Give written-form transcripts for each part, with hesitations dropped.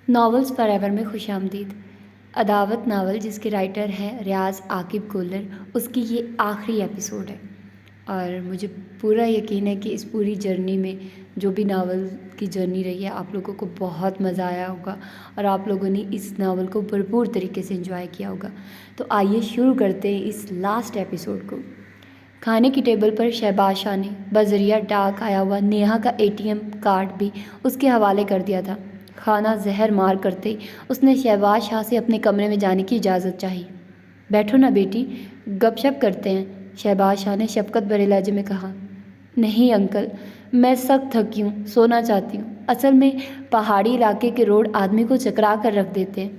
Novels for ever میں خوش آمدید۔ عداوت ناول جس کے رائٹر ہیں ریاض عاقب کولر، اس کی یہ آخری ایپیسوڈ ہے اور مجھے پورا یقین ہے کہ اس پوری جرنی میں جو بھی ناول کی جرنی رہی ہے آپ لوگوں کو بہت مزہ آیا ہوگا اور آپ لوگوں نے اس ناول کو بھرپور طریقے سے انجوائے کیا ہوگا۔ تو آئیے شروع کرتے ہیں اس لاسٹ ایپیسوڈ کو۔ کھانے کی ٹیبل پر شہباز شاہ نے بذریعہ ڈاک آیا ہوا نیہا کا ATM کارڈ بھی اس کے حوالے کر دیا تھا۔ کھانا زہر مار کرتے اس نے شہباز شاہ سے اپنے کمرے میں جانے کی اجازت چاہی۔ بیٹھو نا بیٹی، گپ شپ کرتے ہیں، شہباز شاہ نے شفقت بھرے لہجے میں کہا۔ نہیں انکل، میں سخت تھکی ہوں، سونا چاہتی ہوں۔ اصل میں پہاڑی علاقے کے روڈ آدمی کو چکرا کر رکھ دیتے ہیں۔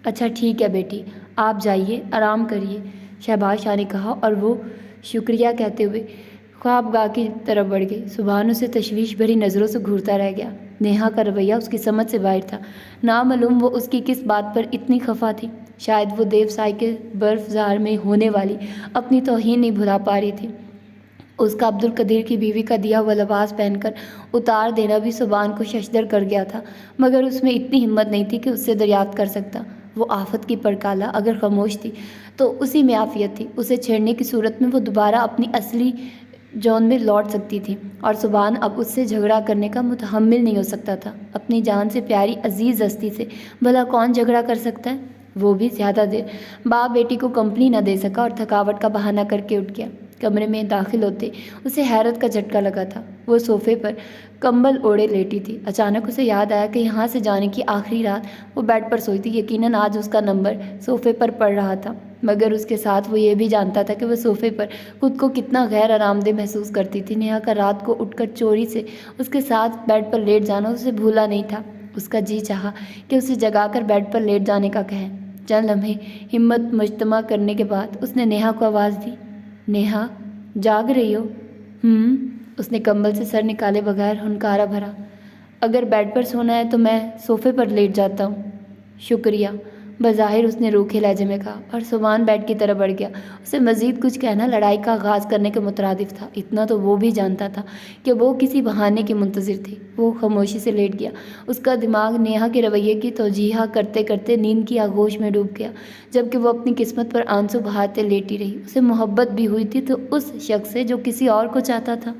اچھا ٹھیک ہے بیٹی، آپ جائیے، آرام کریے، شہباز شاہ نے کہا اور وہ شکریہ کہتے ہوئے خوابگاہ کی طرف بڑھ گئی۔ سبحان اسے تشویش بھری نظروں سے گھورتا رہ گیا۔ نیہا کا رویہ اس کی سمجھ سے باہر تھا۔ نامعلوم وہ اس کی کس بات پر اتنی خفا تھی۔ شاید وہ دیو سائے کے برف زار میں ہونے والی اپنی توہین نہیں بھلا پا رہی تھی۔ اس کا عبد القدیر کی بیوی کا دیا ہوا لباس پہن کر اتار دینا بھی سبحان کو ششدر کر گیا تھا، مگر اس میں اتنی ہمت نہیں تھی کہ اس سے دریافت کر سکتا۔ وہ آفت کی پرکالہ اگر خاموش تھی تو اسی میں عافیت تھی۔ اسے چھیڑنے کی صورت میں وہ دوبارہ اپنی اصلی جون میں لوٹ سکتی تھی اور سبحان اب اس سے جھگڑا کرنے کا متحمل نہیں ہو سکتا تھا۔ اپنی جان سے پیاری عزیز ہستی سے بھلا کون جھگڑا کر سکتا ہے؟ وہ بھی زیادہ دیر باپ بیٹی کو کمپنی نہ دے سکا اور تھکاوٹ کا بہانہ کر کے اٹھ گیا۔ کمرے میں داخل ہوتے اسے حیرت کا جھٹکا لگا تھا۔ وہ صوفے پر کمبل اوڑھے لیٹی تھی۔ اچانک اسے یاد آیا کہ یہاں سے جانے کی آخری رات وہ بیڈ پر سوئی تھی۔ یقیناً آج اس کا نمبر صوفے پر پڑ رہا تھا، مگر اس کے ساتھ وہ یہ بھی جانتا تھا کہ وہ صوفے پر خود کو کتنا غیر آرام دہ محسوس کرتی تھی۔ نیہا کا رات کو اٹھ کر چوری سے اس کے ساتھ بیڈ پر لیٹ جانا اسے بھولا نہیں تھا۔ اس کا جی چاہا کہ اسے جگا کر بیڈ پر لیٹ جانے کا کہیں۔ چند لمحے ہمت مجتمع کرنے کے بعد اس نے نیہا کو آواز دی۔ نیہا، جاگ رہی ہو؟ اس نے کمبل سے سر نکالے بغیر ہنکارا بھرا۔ اگر بیڈ پر سونا ہے تو میں صوفے پر لیٹ جاتا ہوں۔ شکریہ، بظاہر اس نے روکھے لہجے میں کہا اور سبحان بیڈ کی طرف بڑھ گیا۔ اسے مزید کچھ کہنا لڑائی کا آغاز کرنے کے مترادف تھا۔ اتنا تو وہ بھی جانتا تھا کہ وہ کسی بہانے کی منتظر تھی۔ وہ خاموشی سے لیٹ گیا۔ اس کا دماغ نیہا کے رویے کی توجیہ کرتے کرتے نیند کی آغوش میں ڈوب گیا، جبکہ وہ اپنی قسمت پر آنسو بہاتے لیٹی رہی۔ اسے محبت بھی ہوئی تھی تو اس شخص سے جو کسی اور کو چاہتا تھا۔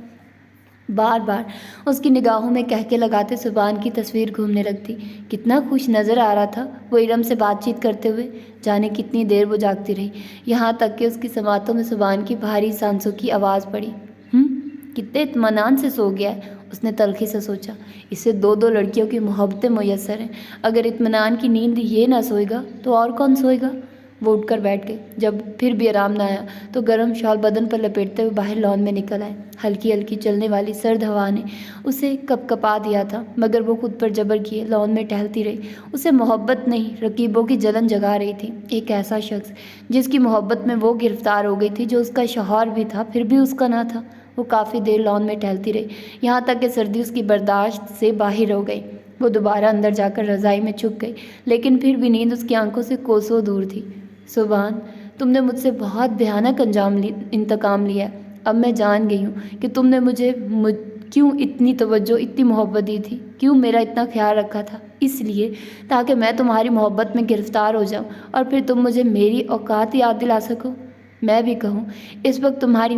بار بار اس کی نگاہوں میں کہکے لگاتے سبحان کی تصویر گھومنے لگتی۔ کتنا خوش نظر آ رہا تھا وہ ارم سے بات چیت کرتے ہوئے۔ جانے کتنی دیر وہ جاگتی رہی، یہاں تک کہ اس کی سماعتوں میں سبحان کی بھاری سانسوں کی آواز پڑی۔ کتنے اطمینان سے سو گیا ہے، اس نے تلخی سے سوچا۔ اسے دو لڑکیوں کی محبتیں میسر ہیں، اگر اطمینان کی نیند یہ نہ سوئے گا تو اور کون سوئے گا؟ وہ اٹھ کر بیٹھ گئی۔ جب پھر بھی آرام نہ آیا تو گرم شال بدن پر لپیٹتے ہوئے باہر لان میں نکل آئے۔ ہلکی ہلکی چلنے والی سرد ہوا نے اسے کپ کپا دیا تھا، مگر وہ خود پر جبر کیے لان میں ٹہلتی رہی۔ اسے محبت نہیں، رقیبوں کی جلن جگا رہی تھی۔ ایک ایسا شخص جس کی محبت میں وہ گرفتار ہو گئی تھی، جو اس کا شوہر بھی تھا پھر بھی اس کا نہ تھا۔ وہ کافی دیر لان میں ٹہلتی رہی، یہاں تک کہ سردی اس کی برداشت سے باہر ہو گئی۔ وہ دوبارہ اندر جا کر رضائی میں چھپ گئی، لیکن پھر بھی نیند اس کی آنکھوں سے کوسوں دور تھی۔ سبحان، تم نے مجھ سے بہت بھیانک انتقام لیا ہے۔ اب میں جان گئی ہوں کہ تم نے مجھے کیوں اتنی توجہ، اتنی محبت دی تھی، کیوں میرا اتنا خیال رکھا تھا۔ اس لیے تاکہ میں تمہاری محبت میں گرفتار ہو جاؤں اور پھر تم مجھے میری اوقات یاد دلا سکو۔ میں بھی کہوں، اس وقت تمہاری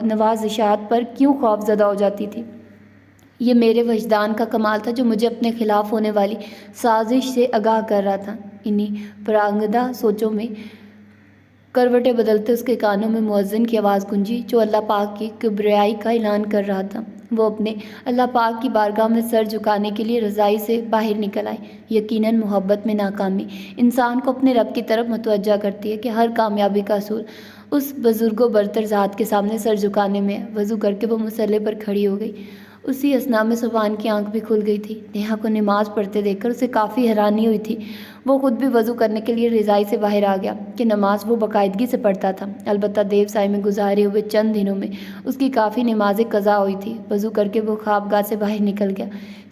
نوازشات پر کیوں خوف زدہ ہو جاتی تھی؟ یہ میرے وجدان کا کمال تھا جو مجھے اپنے خلاف ہونے والی سازش سے آگاہ کر رہا تھا۔ انہی پرانگدہ سوچوں میں کروٹیں بدلتے اس کے کانوں میں مؤذن کی آواز گونجی، جو اللہ پاک کی کبریائی کا اعلان کر رہا تھا۔ وہ اپنے اللہ پاک کی بارگاہ میں سر جھکانے کے لیے رضائی سے باہر نکل آئی۔ یقیناً محبت میں ناکامی انسان کو اپنے رب کی طرف متوجہ کرتی ہے کہ ہر کامیابی کا اصول اس بزرگ و برتر ذات کے سامنے سر جھکانے میں ہے۔ وضو کر کے وہ مصلے پر کھڑی ہو گئی۔ اسی اثنا میں سبحان کی آنکھ بھی کھل گئی تھی۔ نیہا کو نماز پڑھتے دیکھ کر اسے کافی حیرانی ہوئی تھی۔ وہ خود بھی وضو کرنے کے لیے رضائی سے باہر آ گیا کہ نماز وہ باقاعدگی سے پڑھتا تھا۔ البتہ دیو سائے میں گزارے ہوئے چند دنوں میں اس کی کافی نمازیں قضا ہوئی تھی۔ وضو کر کے وہ خوابگاہ سے باہر نکل گیا۔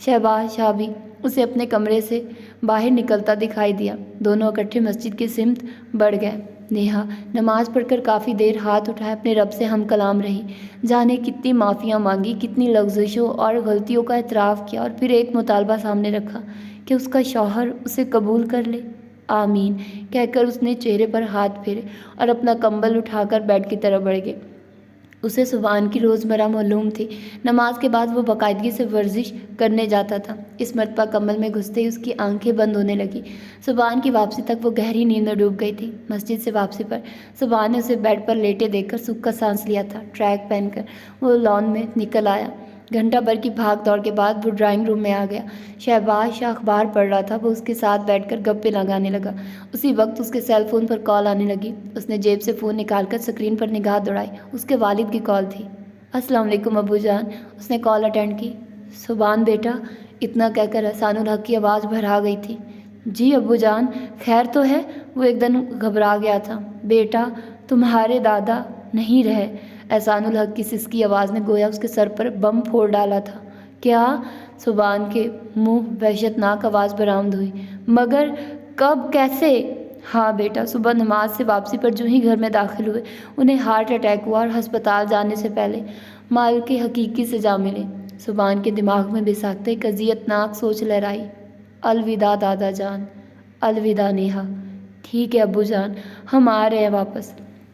شہباز شاہ بھی اسے اپنے کمرے سے باہر نکلتا دکھائی دیا۔ دونوں اکٹھے مسجد کی سمت بڑھ گئے۔ نیہا نماز پڑھ کر کافی دیر ہاتھ اٹھائے اپنے رب سے ہم کلام رہی، جانے کتنی معافیاں مانگی، کتنی لغزشوں اور غلطیوں کا اعتراف کیا، اور پھر ایک مطالبہ سامنے رکھا کہ اس کا شوہر اسے قبول کر لے۔ آمین کہہ کر اس نے چہرے پر ہاتھ پھیرے اور اپنا کمبل اٹھا کر بیڈ کی طرف بڑھ گئے۔ اسے سبحان کی روزمرہ معلوم تھی، نماز کے بعد وہ باقاعدگی سے ورزش کرنے جاتا تھا۔ اس مرتبہ کمبل میں گھستے ہی اس کی آنکھیں بند ہونے لگی۔ سبحان کی واپسی تک وہ گہری نیند میں ڈوب گئی تھی۔ مسجد سے واپسی پر سبحان نے اسے بیڈ پر لیٹے دیکھ کر سکھ کا سانس لیا تھا۔ ٹریک پہن کر وہ لان میں نکل آیا۔ گھنٹہ بھر کی بھاگ دوڑ کے بعد وہ ڈرائنگ روم میں آ گیا۔ شہباز شاہ اخبار پڑھ رہا تھا، وہ اس کے ساتھ بیٹھ کر گپے لگانے لگا۔ اسی وقت اس کے سیل فون پر کال آنے لگی۔ اس نے جیب سے فون نکال کر اسکرین پر نگاہ دوڑائی، اس کے والد کی کال تھی۔ السلام علیکم ابو جان، اس نے کال اٹینڈ کی۔ سبحان بیٹا، اتنا کہہ کر احسان الحق کی آواز بھرا گئی تھی۔ جی ابو جان، خیر تو ہے؟ وہ ایک دم گھبرا گیا تھا۔ بیٹا تمہارے دادا نہیں رہے، احسان الحق کی سسکی آواز نے گویا اس کے سر پر بم پھوڑ ڈالا تھا۔ کیا؟ سبحان کے منہ وحشتناک آواز برآمد ہوئی۔ مگر کب، کیسے؟ ہاں بیٹا، صبح نماز سے واپسی پر جو ہی گھر میں داخل ہوئے انہیں ہارٹ اٹیک ہوا اور ہسپتال جانے سے پہلے مالک حقیقی سے جا ملے۔ سبحان کے دماغ میں بے ساختہ ایک اذیتناک سوچ لہرائی۔ الوداع دادا جان، الوداع نیہا۔ ٹھیک ہے ابو جان، ہم آ رہے ہیں واپس،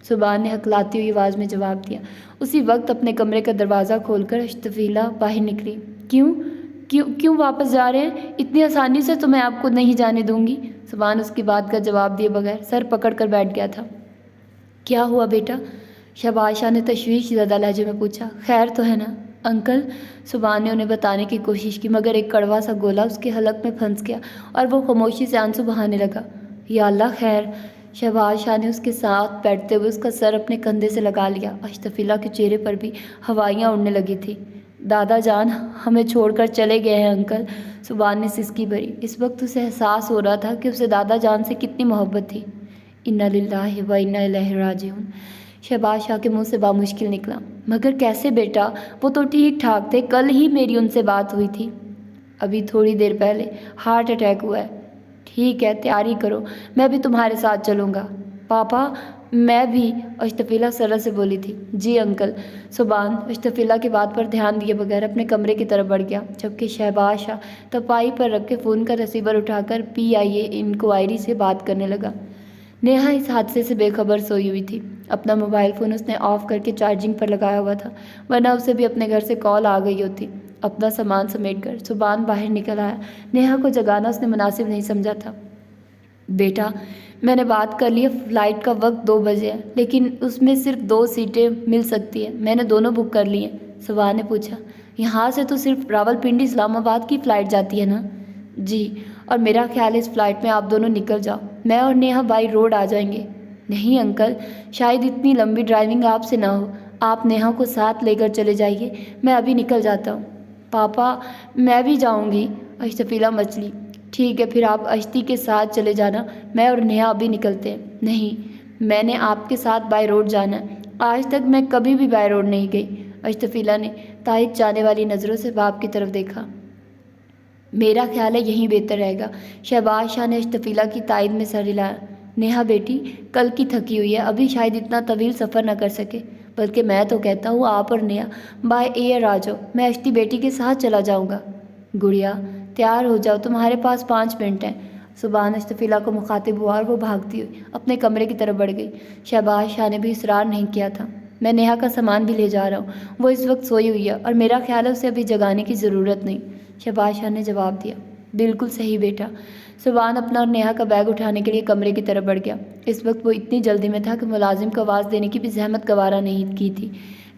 سبحان نے ہکلاتی ہوئی آواز میں جواب دیا۔ اسی وقت اپنے کمرے کا دروازہ کھول کر اشتفیلہ باہر نکلی۔ کیوں واپس جا رہے ہیں؟ اتنی آسانی سے تو میں آپ کو نہیں جانے دوں گی۔ سبحان اس کی بات کا جواب دیے بغیر سر پکڑ کر بیٹھ گیا تھا۔ کیا ہوا بیٹا؟ شہباز شاہ نے تشویش زدہ لہجے میں پوچھا۔ خیر تو ہے نا انکل؟ سبحان نے انہیں بتانے کی کوشش کی، مگر ایک کڑوا سا گولا اس کے حلق میں پھنس گیا اور وہ خاموشی سے آنسو بہانے لگا۔ یا اللہ خیر! شہباز شاہ نے اس کے ساتھ بیٹھتے ہوئے اس کا سر اپنے کندھے سے لگا لیا۔ اشتفیلہ کے چہرے پر بھی ہوائیاں اڑنے لگی تھی۔ دادا جان ہمیں چھوڑ کر چلے گئے ہیں انکل، سبحان نے سسکی بھری۔ اس وقت اسے احساس ہو رہا تھا کہ اسے دادا جان سے کتنی محبت تھی۔ انا للہ و انا الیہ راجعون، شہباز شاہ کے منہ سے بامشکل نکلا۔ مگر کیسے بیٹا؟ وہ تو ٹھیک ٹھاک تھے، کل ہی میری ان سے بات ہوئی تھی۔ ابھی تھوڑی دیر پہلے ہارٹ اٹیک ہوا ہے۔ ٹھیک ہے، تیاری کرو، میں بھی تمہارے ساتھ چلوں گا۔ پاپا میں بھی، اشتفیلہ سرہ سے بولی تھی۔ جی انکل۔ سبحان اشتفیلہ کی بات پر دھیان دیے بغیر اپنے کمرے کی طرف بڑھ گیا، جبکہ شہباز شاہ تپائی پر رکھ کے فون کا ریسیور اٹھا کر PIA انکوائری سے بات کرنے لگا۔ نیہا اس حادثے سے بے خبر سوئی ہوئی تھی۔ اپنا موبائل فون اس نے آف کر کے چارجنگ پر لگایا ہوا تھا، ورنہ اسے بھی اپنے گھر سے کال آ گئی ہوتی۔ اپنا سامان سمیٹ کر سبحان باہر نکل آیا۔ نیہا کو جگانا اس نے مناسب نہیں سمجھا تھا۔ بیٹا میں نے بات کر لی ہے، فلائٹ کا وقت 2 بجے ہے، لیکن اس میں صرف 2 سیٹیں مل سکتی ہیں، میں نے دونوں بک کر لی ہیں۔ سبحان نے پوچھا۔ یہاں سے تو صرف راولپنڈی اسلام آباد کی فلائٹ جاتی ہے نا؟ جی، اور میرا خیال ہے اس فلائٹ میں آپ دونوں نکل جاؤ، میں اور نیہا بائی روڈ آ جائیں گے۔ نہیں انکل، شاید اتنی لمبی ڈرائیونگ آپ سے نہ ہو، آپ نیہا کو ساتھ لے کر چلے جائیے، میں ابھی نکل جاتا ہوں۔ پاپا میں بھی جاؤں گی، اشتفیلہ مچلی۔ ٹھیک ہے پھر آپ اشتی کے ساتھ چلے جانا، میں اور نیہا ابھی نکلتے ہیں۔ نہیں، میں نے آپ کے ساتھ بائی روڈ جانا ہے، آج تک میں کبھی بھی بائی روڈ نہیں گئی۔ اشتفیلہ نے تائید چاہنے والی نظروں سے باپ کی طرف دیکھا۔ میرا خیال ہے یہیں بہتر رہے گا، شہباز شاہ نے اشتفیلہ کی تائید میں سر ہلایا۔ نیہا بیٹی کل کی تھکی ہوئی ہے، ابھی شاید اتنا طویل سفر نہ کر سکے، بلکہ میں تو کہتا ہوں آپ اور نیہا بائی ایئر آ جاؤ، میں اشتی بیٹی کے ساتھ چلا جاؤں گا۔ گڑیا تیار ہو جاؤ، تمہارے پاس 5 منٹ ہیں۔ سبحان اشتفیلہ کو مخاطب ہوا اور وہ بھاگتی ہوئی اپنے کمرے کی طرف بڑھ گئی۔ شہباز شاہ نے بھی اصرار نہیں کیا تھا۔ میں نیہا کا سامان بھی لے جا رہا ہوں، وہ اس وقت سوئی ہوئی ہے اور میرا خیال ہے اسے ابھی جگانے کی ضرورت نہیں۔ شہباز شاہ نے جواب دیا۔ بالکل صحیح بیٹا۔ سبحان اپنا اور نیہا کا بیگ اٹھانے کے لیے کمرے کی طرف بڑھ گیا۔ اس وقت وہ اتنی جلدی میں تھا کہ ملازم کو آواز دینے کی بھی زحمت گوارا نہیں کی تھی۔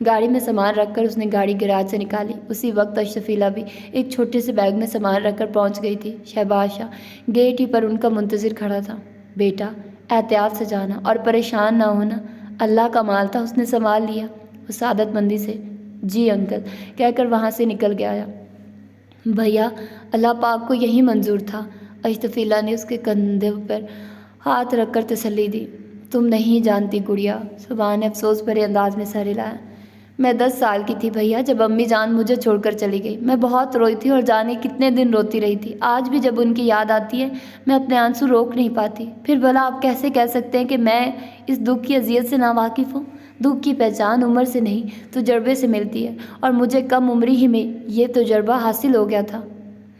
گاڑی میں سامان رکھ کر اس نے گاڑی گیراج سے نکالی۔ اسی وقت اشتفیلہ بھی ایک چھوٹے سے بیگ میں سامان رکھ کر پہنچ گئی تھی۔ شہباز شاہ گیٹ ہی پر ان کا منتظر کھڑا تھا۔ بیٹا احتیاط سے جانا اور پریشان نہ ہونا، اللہ کا مال تھا، اس نے سنبھال لیا، وہ سعادت مندی سے جی انکل کہہ کر وہاں سے نکل گیا۔ بھیا اللہ پاک کو یہی منظور تھا، اشتفیلہ نے اس کے کندھے پر ہاتھ رکھ کر تسلی دی۔ تم نہیں جانتی گڑیا، سبحان نے افسوس بھرے انداز میں سر ہلایا۔ میں 10 سال کی تھی بھیا جب امی جان مجھے چھوڑ کر چلی گئی۔ میں بہت روئی تھی اور جانے کتنے دن روتی رہی تھی۔ آج بھی جب ان کی یاد آتی ہے میں اپنے آنسو روک نہیں پاتی۔ پھر بھلا آپ کیسے کہہ سکتے ہیں کہ میں اس دکھ کی اذیت سے ناواقف ہوں؟ دکھ کی پہچان عمر سے نہیں تجربے سے ملتی ہے، اور مجھے کم عمری ہی میں یہ تجربہ حاصل ہو گیا تھا۔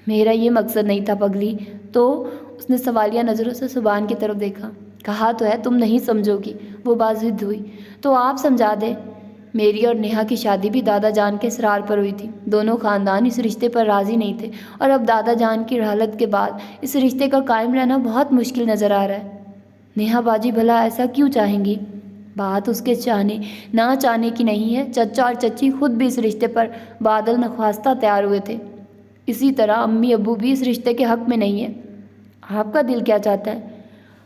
میرا یہ مقصد نہیں تھا پگلی۔ تو اس نے سوالیہ نظروں سے سبحان کی طرف دیکھا۔ کہا تو ہے تم نہیں سمجھو گی، وہ بازد ہوئی۔ تو آپ سمجھا دیں۔ میری اور نیہا کی شادی بھی دادا جان کے اصرار پر ہوئی تھی۔ دونوں خاندان اس رشتے پر راضی نہیں تھے، اور اب دادا جان کی رحلت کے بعد اس رشتے کا قائم رہنا بہت مشکل نظر آ رہا ہے۔ نیہا باجی بھلا ایسا کیوں چاہیں گی؟ بات اس کے چاہنے نہ چاہنے کی نہیں ہے، چچا اور چچی خود بھی اس رشتے پر بادل نخواستہ تیار ہوئے تھے۔ اسی طرح امی ابو بھی اس رشتے کے حق میں نہیں ہیں۔ آپ کا دل کیا چاہتا ہے؟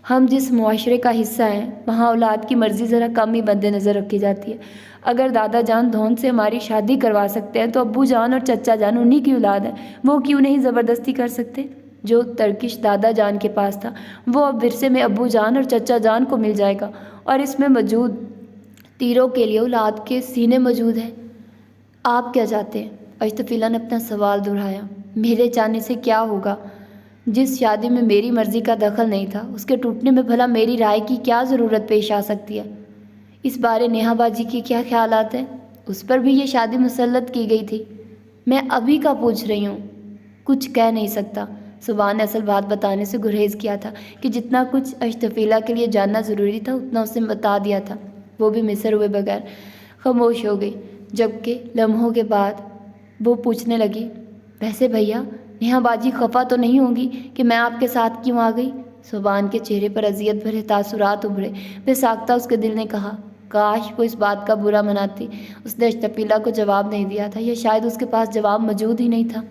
ہم جس معاشرے کا حصہ ہیں وہاں اولاد کی مرضی ذرا کم ہی مد نظر رکھی جاتی ہے۔ اگر دادا جان دھون سے ہماری شادی کروا سکتے ہیں تو ابو جان اور چچا جان انہی کی اولاد ہیں، وہ کیوں نہیں زبردستی کر سکتے؟ جو ترکش دادا جان کے پاس تھا وہ اب ورثے میں ابو جان اور چچا جان کو مل جائے گا، اور اس میں موجود تیروں کے لیے اولاد کے سینے موجود ہیں۔ آپ کیا چاہتے ہیں؟ اشتفیلہ نے اپنا سوال دہرایا۔ میرے چاہنے سے کیا ہوگا؟ جس شادی میں میری مرضی کا دخل نہیں تھا اس کے ٹوٹنے میں بھلا میری رائے کی کیا ضرورت پیش آ سکتی ہے؟ اس بارے نیہا باجی کے کیا خیالات ہیں؟ اس پر بھی یہ شادی مسلط کی گئی تھی۔ میں ابھی کا پوچھ رہی ہوں۔ کچھ کہہ نہیں سکتا۔ سبحان نے اصل بات بتانے سے گریز کیا تھا کہ جتنا کچھ اشتفیلہ کے لیے جاننا ضروری تھا اتنا اس نے بتا دیا تھا۔ وہ بھی مصر ہوئے بغیر خاموش ہو گئی، جبکہ لمحوں کے بعد وہ پوچھنے لگی، ویسے بھیا نیہا باجی خفا تو نہیں ہوں گی کہ میں آپ کے ساتھ کیوں آ گئی؟ سبحان کے چہرے پر اذیت بھرے تاثرات ابھرے۔ بے ساختہ اس کے دل نے کہا، کاش وہ اس بات کا برا مناتی۔ اس نے اشتفیلہ کو جواب نہیں دیا تھا، یا شاید اس کے پاس جواب موجود ہی نہیں تھا۔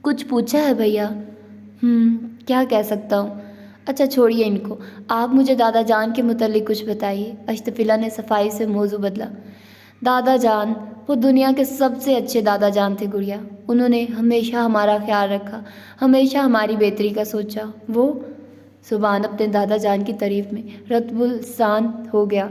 کچھ پوچھا ہے بھیا؟ کیا کہہ سکتا ہوں؟ اچھا چھوڑیے ان کو، آپ مجھے دادا جان کے متعلق کچھ بتائیے۔ اشتفیلہ نے صفائی سے موضوع بدلا۔ دادا جان وہ دنیا کے سب سے اچھے دادا جان تھے گڑیا۔ انہوں نے ہمیشہ ہمارا خیال رکھا، ہمیشہ ہماری بہتری کا سوچا۔ وہ سبحان اپنے دادا جان کی تعریف میں رطب السان ہو گیا۔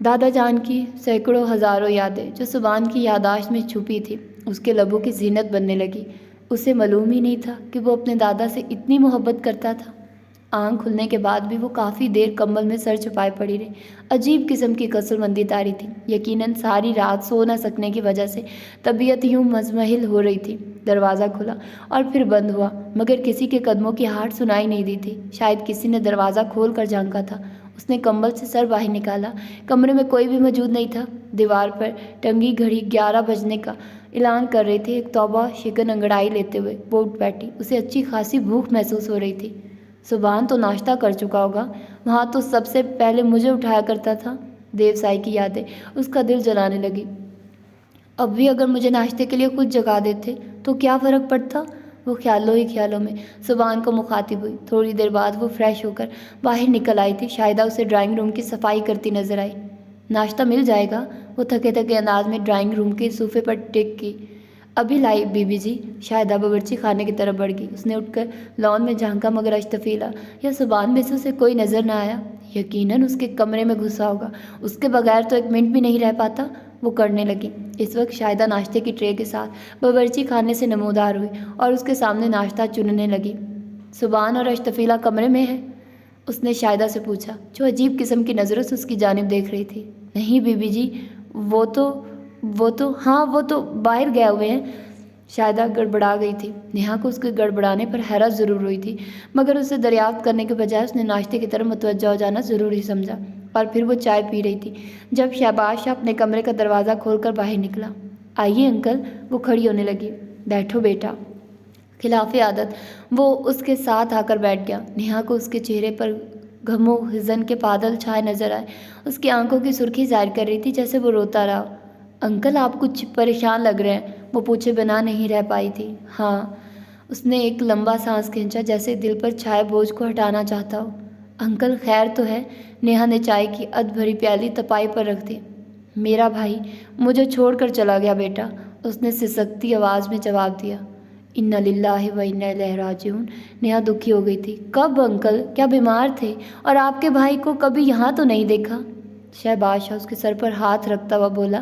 دادا جان کی سینکڑوں ہزاروں یادیں جو سبحان کی یادداشت میں چھپی تھی اس کے لبوں کی زینت بننے لگی۔ اسے معلوم ہی نہیں تھا کہ وہ اپنے دادا سے اتنی محبت کرتا تھا۔ آنکھ کھلنے کے بعد بھی وہ کافی دیر کمبل میں سر چھپائے پڑی رہی۔ عجیب قسم کی کسل مندی طاری تھی۔ یقیناً ساری رات سو نہ سکنے کی وجہ سے طبیعت یوں مزمحل ہو رہی تھی۔ دروازہ کھلا اور پھر بند ہوا، مگر کسی کے قدموں کی آہٹ سنائی نہیں دی تھی۔ شاید کسی نے دروازہ کھول کر جھانکا تھا۔ اس نے کمبل سے سر باہر نکالا۔ کمرے میں کوئی بھی موجود نہیں تھا۔ دیوار پر ٹنگی گھڑی 11 بجنے کا اعلان کر رہی تھی۔ ایک توبہ شکن انگڑائی لیتے ہوئے وہ اٹھ بیٹھی۔ اسے اچھی خاصی بھوک محسوس ہو رہی تھی۔ سبحان تو ناشتہ کر چکا ہوگا، وہاں تو سب سے پہلے مجھے اٹھایا کرتا تھا۔ دیو سائی کی یادیں اس کا دل جلانے لگی۔ اب بھی اگر مجھے ناشتے کے لیے خود جگا دیتے تو کیا فرق پڑتا؟ وہ خیالوں ہی خیالوں میں سبحان کو مخاطب ہوئی۔ تھوڑی دیر بعد وہ فریش ہو کر باہر نکل آئی تھی۔ شاہدہ اسے ڈرائنگ روم کی صفائی کرتی نظر آئی۔ ناشتہ مل جائے گا؟ وہ تھکے تھکے انداز میں ڈرائنگ روم کے صوفے پر ٹک کی۔ ابھی لائی بی بی جی۔ شاہدہ باورچی خانے کی طرف بڑھ گئی۔ اس نے اٹھ کر لان میں جھانکا، مگر اشتفیلہ یا سبحان میں سے اسے کوئی نظر نہ آیا۔ یقیناً اس کے کمرے میں گھسا ہوگا، اس کے بغیر تو ایک منٹ بھی نہیں رہ پاتا۔ وہ کرنے لگی۔ اس وقت شاہدہ ناشتے کی ٹرے کے ساتھ باورچی خانے سے نمودار ہوئی اور اس کے سامنے ناشتہ چننے لگی۔ سبحان اور اشتفیلہ کمرے میں ہے؟ اس نے شاہدہ سے پوچھا، جو عجیب قسم کی نظروں سے اس کی جانب دیکھ رہی تھی۔ نہیں بی بی جی، وہ تو باہر گئے ہوئے ہیں۔ شاہدہ گڑبڑا گئی تھی۔ نیہا کو اس کے گڑبڑانے پر حیرت ضرور ہوئی تھی، مگر اسے دریافت کرنے کے بجائے اس نے ناشتے کی طرف متوجہ ہو جانا ضروری سمجھا، اور پھر وہ چائے پی رہی تھی جب شہباز شاہ اپنے کمرے کا دروازہ کھول کر باہر نکلا۔ آئیے انکل۔ وہ کھڑی ہونے لگی۔ بیٹھو بیٹا۔ خلاف عادت وہ اس کے ساتھ آ کر بیٹھ گیا۔ نیہا کو اس کے چہرے پر غم و حزن کے بادل چھائے نظر آئے۔ اس کی آنکھوں کی سرخی ظاہر کر رہی تھی جیسے وہ روتا رہا۔ انکل آپ کچھ پریشان لگ رہے ہیں، وہ پوچھے بنا نہیں رہ پائی تھی۔ ہاں۔ اس نے ایک لمبا سانس کھینچا جیسے دل پر چھائے بوجھ کو ہٹانا چاہتا ہو۔ انکل خیر تو ہے؟ نیہا نے چائے کی ادھ بھری پیالی تپائی پر رکھ دی۔ میرا بھائی مجھے چھوڑ کر چلا گیا بیٹا، اس نے سسکتی آواز میں جواب دیا۔ انا للہ و انا الیہ راجعون۔ نیہا دکھی ہو گئی تھی۔ کب انکل؟ کیا بیمار تھے؟ اور آپ کے بھائی کو کبھی یہاں تو نہیں دیکھا؟ شہباز شاہ اس کے سر پر ہاتھ رکھتا ہوا بولا،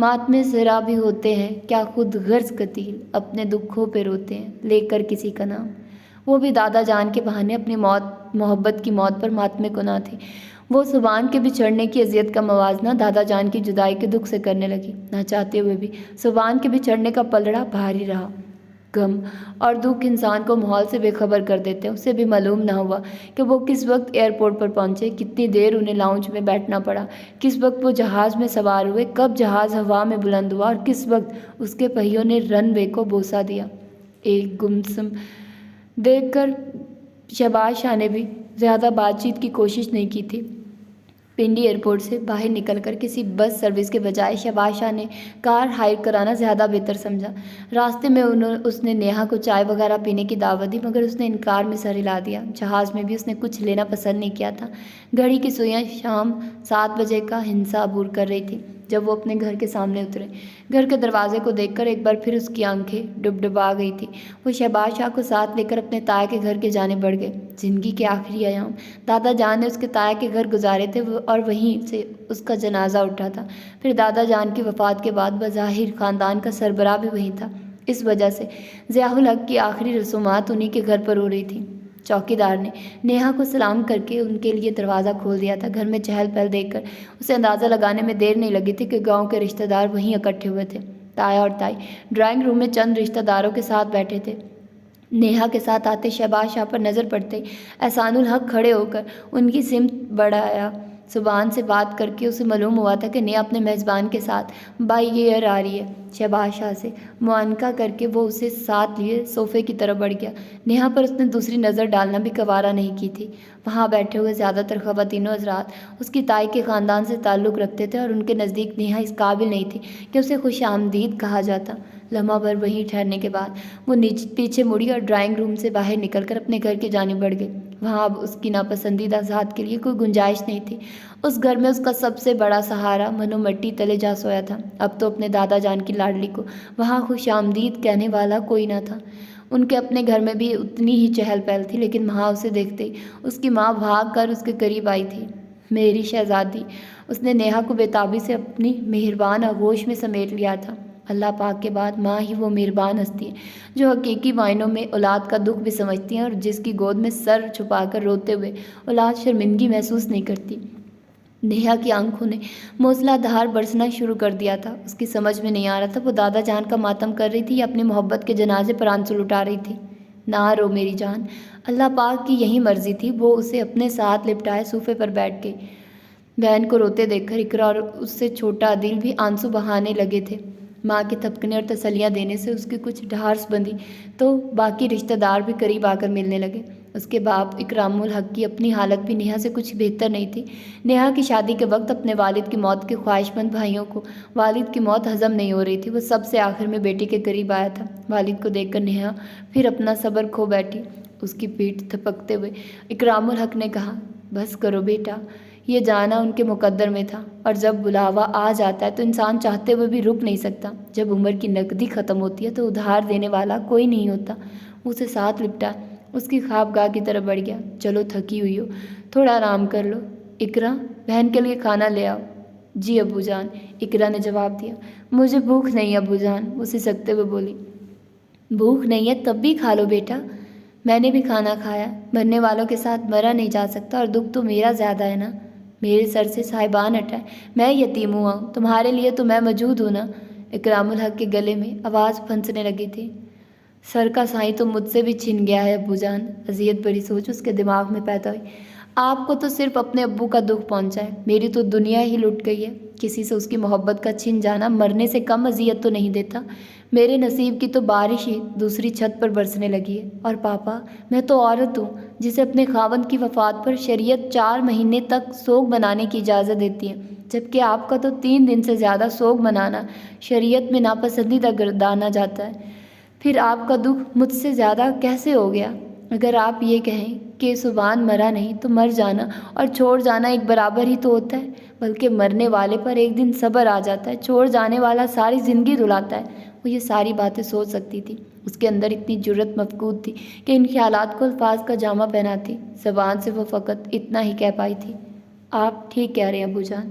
ماتمے ذرا بھی ہوتے ہیں کیا خود غرض قتیل، اپنے دکھوں پہ روتے ہیں لے کر کسی کا نام۔ وہ بھی دادا جان کے بہانے اپنی محبت کی موت پر ماتمے کو نہ تھی۔ وہ زبان کے بچھڑنے کی اذیت کا موازنہ دادا جان کی جدائی کے دکھ سے کرنے لگی۔ نہ چاہتے ہوئے بھی زبان کے بچھڑنے کا پلڑا بھاری رہا۔ غم اور دکھ انسان کو ماحول سے بے خبر کر دیتے ہیں۔ اسے بھی معلوم نہ ہوا کہ وہ کس وقت ایئرپورٹ پر پہنچے، کتنی دیر انہیں لاؤنج میں بیٹھنا پڑا، کس وقت وہ جہاز میں سوار ہوئے، کب جہاز ہوا میں بلند ہوا اور کس وقت اس کے پہیوں نے رن وے کو بوسہ دیا۔ ایک گمسم دیکھ کر شہباز شاہ نے بھی زیادہ بات چیت کی کوشش نہیں کی تھی۔ پنڈی ایئرپورٹ سے باہر نکل کر کسی بس سروس کے بجائے شہباز شاہ نے کار ہائر کرانا زیادہ بہتر سمجھا۔ راستے میں اس نے نیہا کو چائے وغیرہ پینے کی دعوت دی مگر اس نے انکار میں سر ہلا دیا۔ جہاز میں بھی اس نے کچھ لینا پسند نہیں کیا تھا۔ گھڑی کی سوئیاں شام 7 بجے کا ہنسا عبور کر رہی تھی جب وہ اپنے گھر کے سامنے اترے۔ گھر کے دروازے کو دیکھ کر ایک بار پھر اس کی آنکھیں ڈبڈبا گئی تھی۔ وہ شہباز شاہ کو ساتھ لے کر اپنے تایا کے گھر کے جانے بڑھ گئے۔ زندگی کے آخری ایام دادا جان نے اس کے تایا کے گھر گزارے تھے اور وہیں سے اس کا جنازہ اٹھا تھا۔ پھر دادا جان کی وفات کے بعد بظاہر خاندان کا سربراہ بھی وہیں تھا۔ اس وجہ سے ضیاء الحق کی آخری رسومات انہی کے گھر پر ہو رہی تھیں۔ چوکیدار نے نیہا کو سلام کر کے ان کے لیے دروازہ کھول دیا تھا۔ گھر میں چہل پہل دیکھ کر اسے اندازہ لگانے میں دیر نہیں لگی تھی کہ گاؤں کے رشتہ دار وہیں اکٹھے ہوئے تھے۔ تایا اور تائی ڈرائنگ روم میں چند رشتہ داروں کے ساتھ بیٹھے تھے۔ نیہا کے ساتھ آتے شہباز شاہ پر نظر پڑتے احسان الحق کھڑے ہو کر ان کی سمت بڑھایا۔ زبان سے بات کر کے اسے معلوم ہوا تھا کہ نیہا اپنے میزبان کے ساتھ بائی ایئر آ رہی ہے۔ شہباز شاہ سے معانقہ کر کے وہ اسے ساتھ لیے صوفے کی طرف بڑھ گیا۔ نیہا پر اس نے دوسری نظر ڈالنا بھی گوارا نہیں کی تھی۔ وہاں بیٹھے ہوئے زیادہ تر خواتین و حضرات اس کی تائی کے خاندان سے تعلق رکھتے تھے اور ان کے نزدیک نیہا اس قابل نہیں تھی کہ اسے خوش آمدید کہا جاتا۔ لمحہ بھر وہیں ٹھہرنے کے بعد وہ پیچھے مڑی اور ڈرائنگ روم سے باہر نکل کر اپنے گھر کی جانب بڑھ گئی۔ وہاں اب اس کی ناپسندیدہ ذات کے لیے کوئی گنجائش نہیں تھی۔ اس گھر میں اس کا سب سے بڑا سہارا منو مٹی تلے جا سویا تھا۔ اب تو اپنے دادا جان کی لاڈلی کو وہاں خوش آمدید کہنے والا کوئی نہ تھا۔ ان کے اپنے گھر میں بھی اتنی ہی چہل پہل تھی لیکن وہاں اسے دیکھتے ہی اس کی ماں بھاگ کر اس کے قریب آئی تھی۔ میری شہزادی، اس نے نیہا کو بےتابی سے اپنی مہربان آغوش میں سمیٹ لیا تھا۔ اللہ پاک کے بعد ماں ہی وہ مہربان ہستی ہے جو حقیقی معنوں میں اولاد کا دکھ بھی سمجھتی ہیں اور جس کی گود میں سر چھپا کر روتے ہوئے اولاد شرمندگی محسوس نہیں کرتی۔ نیہا کی آنکھوں نے موسلا دھار برسنا شروع کر دیا تھا۔ اس کی سمجھ میں نہیں آ رہا تھا وہ دادا جان کا ماتم کر رہی تھی یا اپنی محبت کے جنازے پر آنسو لٹا رہی تھی۔ نہ رو میری جان، اللہ پاک کی یہی مرضی تھی۔ وہ اسے اپنے ساتھ لپٹائے صوفے پر بیٹھ گئی۔ بہن کو روتے دیکھ کر اقرا اور اس سے چھوٹا عدیل بھی آنسو بہانے لگے تھے۔ ماں کے تھپکنے اور تسلیاں دینے سے اس کی کچھ ڈھارس بندھی تو باقی رشتہ دار بھی قریب آ کر ملنے لگے۔ اس کے باپ اکرام الحق کی اپنی حالت بھی نیہا سے کچھ بہتر نہیں تھی۔ نیہا کی شادی کے وقت اپنے والد کی موت کے خواہش مند بھائیوں کو والد کی موت ہضم نہیں ہو رہی تھی۔ وہ سب سے آخر میں بیٹی کے قریب آیا تھا۔ والد کو دیکھ کر نیہا پھر اپنا صبر کھو بیٹھی۔ اس کی پیٹھ تھپکتے ہوئے اکرام الحق نے کہا، بس کرو بیٹا، یہ جانا ان کے مقدر میں تھا اور جب بلاوا آ جاتا ہے تو انسان چاہتے ہوئے بھی رک نہیں سکتا۔ جب عمر کی نقدی ختم ہوتی ہے تو ادھار دینے والا کوئی نہیں ہوتا۔ اسے ساتھ لپٹا اس کی خوابگاہ کی طرف بڑھ گیا۔ چلو تھکی ہوئی ہو، تھوڑا آرام کر لو۔ اقرا، بہن کے لیے کھانا لے آؤ۔ جی ابو جان، اقرا نے جواب دیا۔ مجھے بھوک نہیں ابو جان، وہ سسکتے ہوئے بولی۔ بھوک نہیں ہے تب بھی کھا لو بیٹا، میں نے بھی کھانا کھایا۔ مرنے والوں کے ساتھ مرا نہیں جا سکتا اور دکھ تو میرا زیادہ ہے نا۔ میرے سر سے صاحبان ہٹا ہے، میں یتیم ہوا ہوں، تمہارے لیے تو میں موجود ہوں نا۔ اکرام الحق کے گلے میں آواز پھنسنے لگی تھی۔ سر کا سائیں تو مجھ سے بھی چھن گیا ہے ابو جان، اذیت بھری سوچ اس کے دماغ میں پیدا ہوئی۔ آپ کو تو صرف اپنے ابو کا دکھ پہنچا ہے، میری تو دنیا ہی لٹ گئی ہے۔ کسی سے اس کی محبت کا چھن جانا مرنے سے کم اذیت تو نہیں دیتا۔ میرے نصیب کی تو بارش ہی دوسری چھت پر برسنے لگی ہے۔ اور پاپا، میں تو عورت ہوں جسے اپنے خاوند کی وفات پر شریعت 4 مہینے تک سوگ منانے کی اجازت دیتی ہے، جبکہ آپ کا تو 3 دن سے زیادہ سوگ منانا شریعت میں ناپسندیدہ گردانا جاتا ہے۔ پھر آپ کا دکھ مجھ سے زیادہ کیسے ہو گیا؟ اگر آپ یہ کہیں کہ سبحان مرا نہیں تو مر جانا اور چھوڑ جانا ایک برابر ہی تو ہوتا ہے، بلکہ مرنے والے پر ایک دن صبر آ جاتا ہے، چھوڑ جانے والا ساری زندگی رلاتا ہے۔ وہ یہ ساری باتیں سوچ سکتی تھی، اس کے اندر اتنی جرت مفقود تھی کہ ان خیالات کو الفاظ کا جامہ پہناتی۔ زبان سے وہ فقط اتنا ہی کہہ پائی تھی، آپ ٹھیک کہہ رہے ہیں ابو جان۔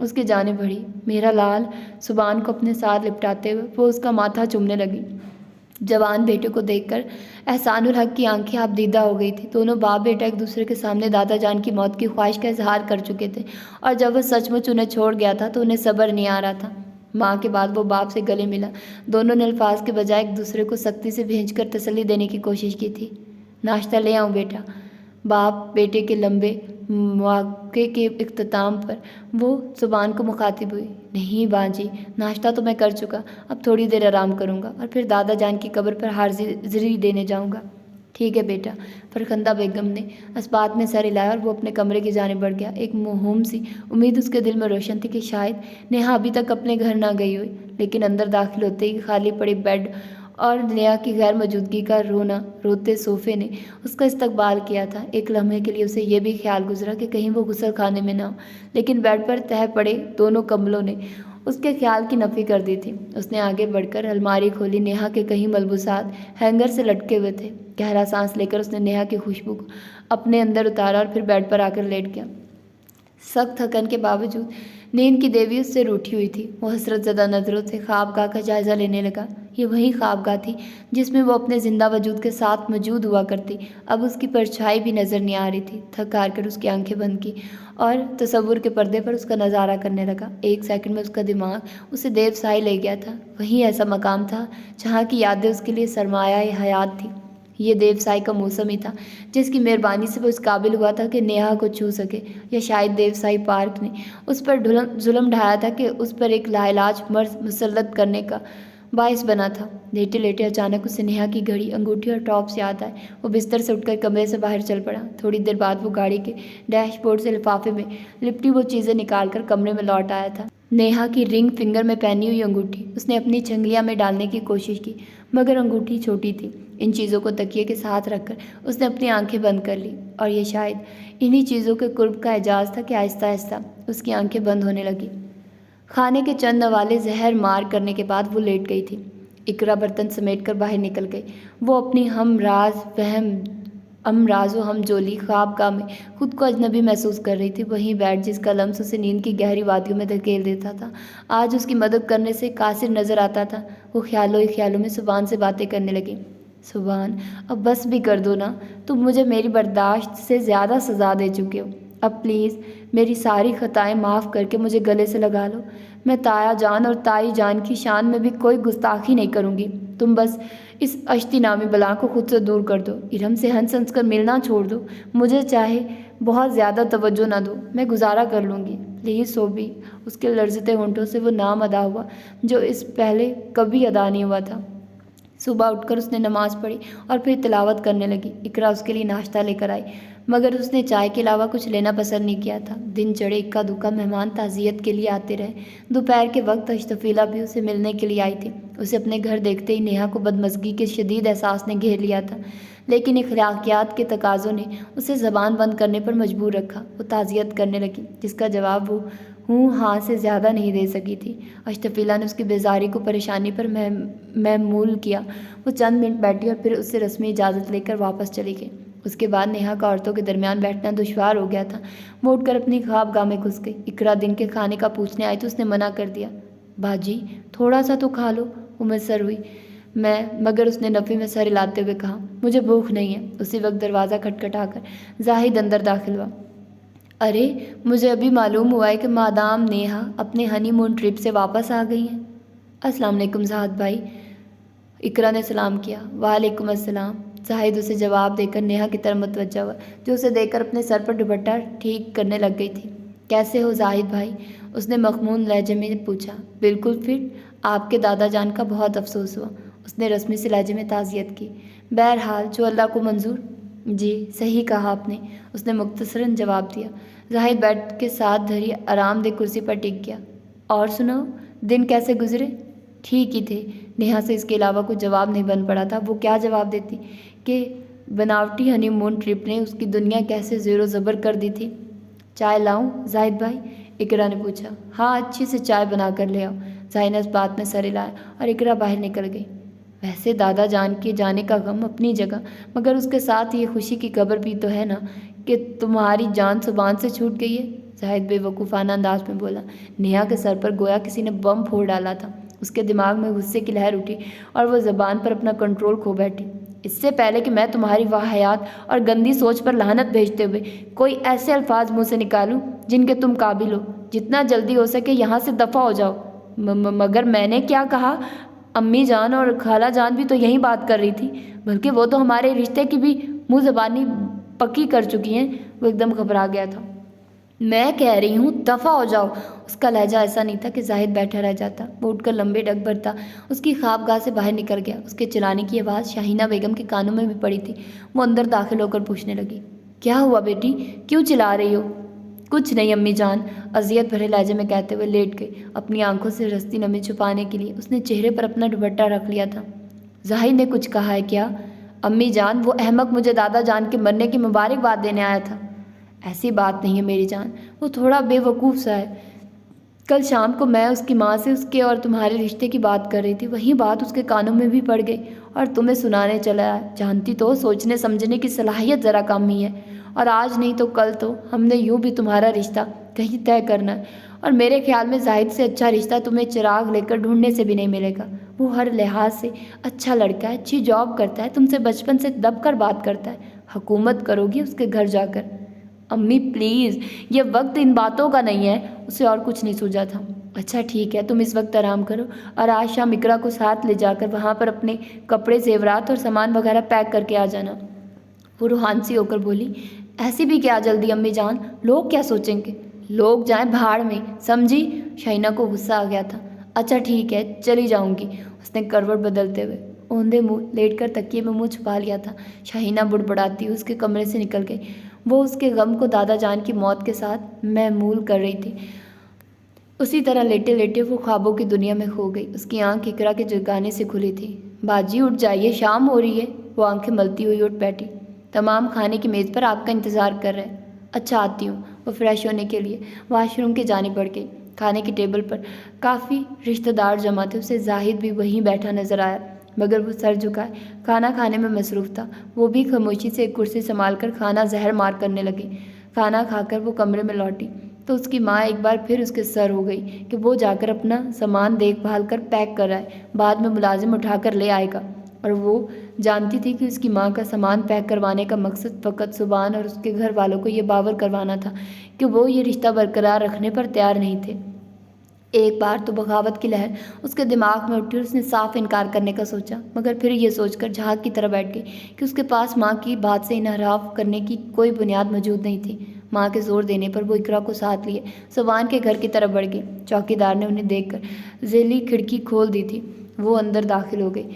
اس کی جانب بڑھی۔ میرا لال، سبحان کو اپنے ساتھ لپٹاتے ہوئے وہ اس کا ماتھا چومنے لگی۔ جوان بیٹے کو دیکھ کر احسان الحق کی آنکھیں آپ دیدہ ہو گئی تھی۔ دونوں باپ بیٹا ایک دوسرے کے سامنے دادا جان کی موت کی خواہش کا اظہار کر چکے تھے، اور جب وہ سچ مچ انہیں چھوڑ گیا تھا تو انہیں صبر نہیں آ رہا تھا۔ ماں کے بعد وہ باپ سے گلے ملا۔ دونوں نے الفاظ کے بجائے ایک دوسرے کو سختی سے بھینچ کر تسلی دینے کی کوشش کی تھی۔ ناشتہ لے آؤں بیٹا؟ باپ بیٹے کے لمبے مواقع کے اختتام پر وہ زبان کو مخاطب ہوئی۔ نہیں باجی، ناشتہ تو میں کر چکا، اب تھوڑی دیر آرام کروں گا اور پھر دادا جان کی قبر پر حاضری دینے جاؤں گا۔ ٹھیک ہے بیٹا۔ فرخندہ بیگم نے اسبات میں سر ہلایا اور وہ اپنے کمرے کی جانب بڑھ گیا۔ ایک موہوم سی امید اس کے دل میں روشن تھی کہ شاید نیہا ابھی تک اپنے گھر نہ گئی ہوئی، لیکن اندر داخل ہوتے ہی خالی پڑے بیڈ اور نیہا کی غیر موجودگی کا روتے صوفے نے اس کا استقبال کیا تھا۔ ایک لمحے کے لیے اسے یہ بھی خیال گزرا کہ کہیں وہ غسل خانے میں نہ ہو، لیکن بیڈ پر تہہ پڑے دونوں کمبلوں نے اس کے خیال کی نفی کر دی تھی۔ اس نے آگے بڑھ کر الماری کھولی۔ نیہا کے کہیں ملبوسات ہینگر سے لٹکے ہوئے تھے۔ گہرا سانس لے کر اس نے نیہا کی خوشبو کو اپنے اندر اتارا اور پھر بیڈ پر آ کر لیٹ گیا۔ سخت تھکن کے باوجود نیند کی دیوی اس سے روٹھی ہوئی تھی۔ وہ حسرت زدہ نظروں سے خوابگاہ کا جائزہ لینے لگا۔ یہ وہی خوابگاہ تھی جس میں وہ اپنے زندہ وجود کے ساتھ موجود ہوا کرتی۔ اب اس کی پرچھائی بھی نظر نہیں آ رہی تھی۔ تھک ہار کر اس کی آنکھیں بند کی اور تصور کے پردے پر اس کا نظارہ کرنے لگا۔ ایک سیکنڈ میں اس کا دماغ اسے دیو سائے لے گیا تھا۔ وہی ایسا مقام تھا جہاں کی یادیں اس کے لیے سرمایہ حیات تھی۔ یہ دیو سائے کا موسم ہی تھا جس کی مہربانی سے وہ اس قابل ہوا تھا کہ نیہا کو چھو سکے، یا شاید دیو سائے پارک نے اس پر ظلم ڈھایا تھا کہ اس پر ایک لاعلاج مرض مسلط کرنے کا باعث بنا تھا۔ لیٹے لیٹے اچانک اسے نیہا کی گھڑی، انگوٹھی اور ٹاپس یاد آئے۔ وہ بستر سے اٹھ کر کمرے سے باہر چل پڑا۔ تھوڑی دیر بعد وہ گاڑی کے ڈیش بورڈ سے لفافے میں لپٹی وہ چیزیں نکال کر کمرے میں لوٹ آیا تھا۔ نیہا کی رنگ فنگر میں پہنی ہوئی انگوٹھی اس نے اپنی چھنگلیاں میں ڈالنے کی کوشش کی، مگر انگوٹھی چھوٹی تھی۔ ان چیزوں کو تکیے کے ساتھ رکھ کر اس نے اپنی آنکھیں بند کر لی، اور یہ شاید انہی چیزوں کے قرب کا اعجاز تھا کہ آہستہ آہستہ اس کی آنکھیں بند ہونے لگی۔ کھانے کے چند نوالے زہر مار کرنے کے بعد وہ لیٹ گئی تھی۔ اقرا برتن سمیٹ کر باہر نکل گئی۔ وہ اپنی ہم راز و ہم جولی خوابگاہ میں خود کو اجنبی محسوس کر رہی تھی۔ وہیں بیڈ جس کا لمس اسے نیند کی گہری وادیوں میں دھکیل دیتا تھا، آج اس کی مدد کرنے سے قاصر نظر آتا تھا۔ وہ خیالوں ہی خیالوں میں سبحان سے باتیں کرنے لگی۔ سبحان، اب بس بھی کر دو نا، تم مجھے میری برداشت سے زیادہ سزا دے چکے ہو۔ اب پلیز میری ساری خطائیں معاف کر کے مجھے گلے سے لگا لو۔ میں تایا جان اور تائی جان کی شان میں بھی کوئی گستاخی نہیں کروں گی۔ تم بس اس اشتی نامی بلا کو خود سے دور کر دو، ارم سے ہنس ہنس کر ملنا چھوڑ دو، مجھے چاہے بہت زیادہ توجہ نہ دو، میں گزارا کر لوں گی۔ پلیز سوبی۔ اس کے لرزتے ہونٹوں سے وہ نام ادا ہوا جو اس پہلے کبھی ادا نہیں ہوا تھا۔ صبح اٹھ کر اس نے نماز پڑھی اور پھر تلاوت کرنے لگی۔ اقرا اس کے لیے ناشتہ لے کر آئی، مگر اس نے چائے کے علاوہ کچھ لینا پسند نہیں کیا تھا۔ دن چڑھے اکا دکا مہمان تعزیت کے لیے آتے رہے۔ دوپہر کے وقت اشتفیلہ بھی اسے ملنے کے لیے آئی تھی۔ اسے اپنے گھر دیکھتے ہی نیہا کو بدمزگی کے شدید احساس نے گھیر لیا تھا، لیکن اخلاقیات کے تقاضوں نے اسے زبان بند کرنے پر مجبور رکھا۔ وہ تعزیت کرنے لگی جس کا جواب وہ ہوں ہاں سے زیادہ نہیں دے سکی تھی۔ اشتفیلہ نے اس کی بیزاری کو پریشانی پر محمول کیا۔ وہ چند منٹ بیٹھی اور پھر اس سے رسمی اجازت لے کر واپس چلی گئی۔ اس کے بعد نیہا کا عورتوں کے درمیان بیٹھنا دشوار ہو گیا تھا۔ وہ اٹھ کر اپنی خوابگاہ میں گھس گئی۔ اقرا دن کے کھانے کا پوچھنے آئی تو اس نے منع کر دیا۔ باجی تھوڑا سا تو کھا لو، وہ مصر ہوئی۔ مگر اس نے نفی میں سر ہلاتے ہوئے کہا، مجھے بھوک نہیں ہے۔ اسی وقت دروازہ کھٹکھٹا کر زاہد اندر داخل ہوا۔ ارے مجھے ابھی معلوم ہوا ہے کہ مادام نیہا اپنے ہنی مون ٹرپ سے واپس آ گئی ہیں۔ السلام علیکم زاہد بھائی، اقرا نے سلام کیا۔ وعلیکم السلام۔ زاہد اسے جواب دے کر نیہا کی طرف متوجہ ہوا جو اسے دیکھ کر اپنے سر پر دوپٹہ ٹھیک کرنے لگ گئی تھی۔ کیسے ہو زاہد بھائی؟ اس نے مخمون لہجے میں پوچھا۔ بالکل فٹ، آپ کے دادا جان کا بہت افسوس ہوا۔ اس نے رسمی سے لہجے میں تعزیت کی۔ بہرحال جو اللہ کو منظور۔ جی صحیح کہا آپ نے، اس نے مختصراً جواب دیا۔ زاہد بیڈ کے ساتھ دھری آرام دہ کرسی پر ٹک گیا۔ اور سناؤ، دن کیسے گزرے؟ ٹھیک ہی تھے۔ نیہا سے اس کے علاوہ کچھ جواب نہیں بن پڑا تھا۔ وہ کیا جواب دیتی کہ بناوٹی ہنی مون ٹرپ نے اس کی دنیا کیسے زیر و زبر کر دی تھی۔ چائے لاؤں زاہد بھائی؟ اقرا نے پوچھا۔ ہاں اچھی سے چائے بنا کر لے آؤ۔ زاہد نے اس بات میں سر ہلایا اور اقرا باہر نکل گئی۔ ویسے دادا جان کے جانے کا غم اپنی جگہ، مگر اس کے ساتھ یہ خوشی کی خبر بھی تو ہے نا کہ تمہاری جان زبان سے چھوٹ گئی ہے؟ زاہد بے وقوفانہ انداز میں بولا۔ نیہا کے سر پر گویا کسی نے بم پھوڑ ڈالا تھا۔ اس کے دماغ میں غصے کی لہر اٹھی اور وہ زبان پر اپنا کنٹرول کھو بیٹھی۔ اس سے پہلے کہ میں تمہاری واہیات اور گندی سوچ پر لعنت بھیجتے ہوئے کوئی ایسے الفاظ منہ سے نکالوں جن کے تم قابل ہو، جتنا جلدی ہو سکے یہاں سے دفع ہو جاؤ۔ مگر میں نے کیا کہا؟ امی جان اور خالہ جان بھی تو یہی بات کر رہی تھی، بلکہ وہ تو ہمارے رشتے کی بھی منہ زبانی پکی کر چکی ہیں۔ وہ ایک دم گھبرا گیا تھا۔ میں کہہ رہی ہوں دفع ہو جاؤ۔ اس کا لہجہ ایسا نہیں تھا کہ زاہد بیٹھا رہ جاتا، وہ اٹھ کر لمبے ڈگ بھرتا اس کی خوابگاہ سے باہر نکل گیا۔ اس کے چلانے کی آواز شاہینہ بیگم کے کانوں میں بھی پڑی تھی۔ وہ اندر داخل ہو کر پوچھنے لگی، کیا ہوا بیٹی، کیوں چلا رہی ہو؟ کچھ نہیں امی جان، اذیت بھرے لہجے میں کہتے ہوئے لیٹ گئی۔ اپنی آنکھوں سے رستی نمی چھپانے کے لیے اس نے چہرے پر اپنا دوپٹہ رکھ لیا تھا۔ زاہد نے کچھ کہا ہے کیا؟ امی جان، وہ احمق مجھے دادا جان کے مرنے کی مبارکباد دینے آیا تھا۔ ایسی بات نہیں ہے میری جان، وہ تھوڑا بے وقوف سا ہے۔ کل شام کو میں اس کی ماں سے اس کے اور تمہارے رشتے کی بات کر رہی تھی، وہی بات اس کے کانوں میں بھی پڑ گئی اور تمہیں سنانے چلا ہے۔ جانتی تو سوچنے سمجھنے کی صلاحیت ذرا کم ہی ہے، اور آج نہیں تو کل تو ہم نے یوں بھی تمہارا رشتہ کہیں طے کرنا ہے، اور میرے خیال میں زاہد سے اچھا رشتہ تمہیں چراغ لے کر ڈھونڈنے سے بھی نہیں ملے گا۔ وہ ہر لحاظ سے اچھا لڑکا ہے، اچھی جاب کرتا ہے، تم سے بچپن سے دب کر بات کرتا ہے، حکومت کرو گی اس کے گھر جا کر۔ امی پلیز، یہ وقت ان باتوں کا نہیں ہے۔ اسے اور کچھ نہیں سوجا تھا۔ اچھا ٹھیک ہے، تم اس وقت آرام کرو اور آج شام اقرا کو ساتھ لے جا کر وہاں پر اپنے کپڑے زیورات اور سامان وغیرہ پیک کر کے آ جانا۔ وہ روحان سی ہو کر بولی، ایسی بھی کیا جلدی امی جان، لوگ کیا سوچیں گے؟ لوگ جائیں بھاڑ میں، سمجھی؟ شاہینہ کو غصہ آ گیا تھا۔ اچھا ٹھیک ہے، چلی جاؤں گی۔ اس نے کروٹ بدلتے ہوئے اوندھے منہ لیٹ کر تکیے میں منہ چھپا لیا تھا۔ شاہینہ بڑبڑاتی اس کے کمرے سے نکل گئی۔ وہ اس کے غم کو دادا جان کی موت کے ساتھ محمول کر رہی تھی۔ اسی طرح لیٹے لیٹے وہ خوابوں کی دنیا میں کھو گئی۔ اس کی آنکھ اقرا کے جگانے سے کھلی تھی۔ باجی اٹھ جائیے، شام ہو رہی ہے۔ وہ آنکھیں ملتی ہوئی اٹھ بیٹھی۔ تمام کھانے کی میز پر آپ کا انتظار کر رہے ہیں۔ اچھا آتی ہوں۔ وہ فریش ہونے کے لیے واش روم کی جانب بڑھ گئی۔ کھانے کی ٹیبل پر کافی رشتہ دار جمع تھے، اسے زاہد بھی وہیں بیٹھا نظر آیا، مگر وہ سر جھکائے کھانا کھانے میں مصروف تھا۔ وہ بھی خاموشی سے ایک کرسی سنبھال کر کھانا زہر مار کرنے لگی۔ کھانا کھا کر وہ کمرے میں لوٹی تو اس کی ماں ایک بار پھر اس کے سر ہو گئی کہ وہ جا کر اپنا سامان دیکھ بھال کر پیک کر آئے، بعد میں ملازم اٹھا کر لے آئے گا۔ اور وہ جانتی تھی کہ اس کی ماں کا سامان پیک کروانے کا مقصد فقط سبحان اور اس کے گھر والوں کو یہ باور کروانا تھا کہ وہ یہ رشتہ برقرار رکھنے پر تیار نہیں تھے۔ ایک بار تو بغاوت کی لہر اس کے دماغ میں اٹھی اور اس نے صاف انکار کرنے کا سوچا، مگر پھر یہ سوچ کر جھاگ کی طرح بیٹھ گئی کہ اس کے پاس ماں کی بات سے انحراف کرنے کی کوئی بنیاد موجود نہیں تھی۔ ماں کے زور دینے پر وہ اقرا کو ساتھ لیے سبحان کے گھر کی طرف بڑھ گئی۔ چوکیدار نے انہیں دیکھ کر ذیلی کھڑکی کھول دی تھی۔ وہ اندر داخل ہو گئی۔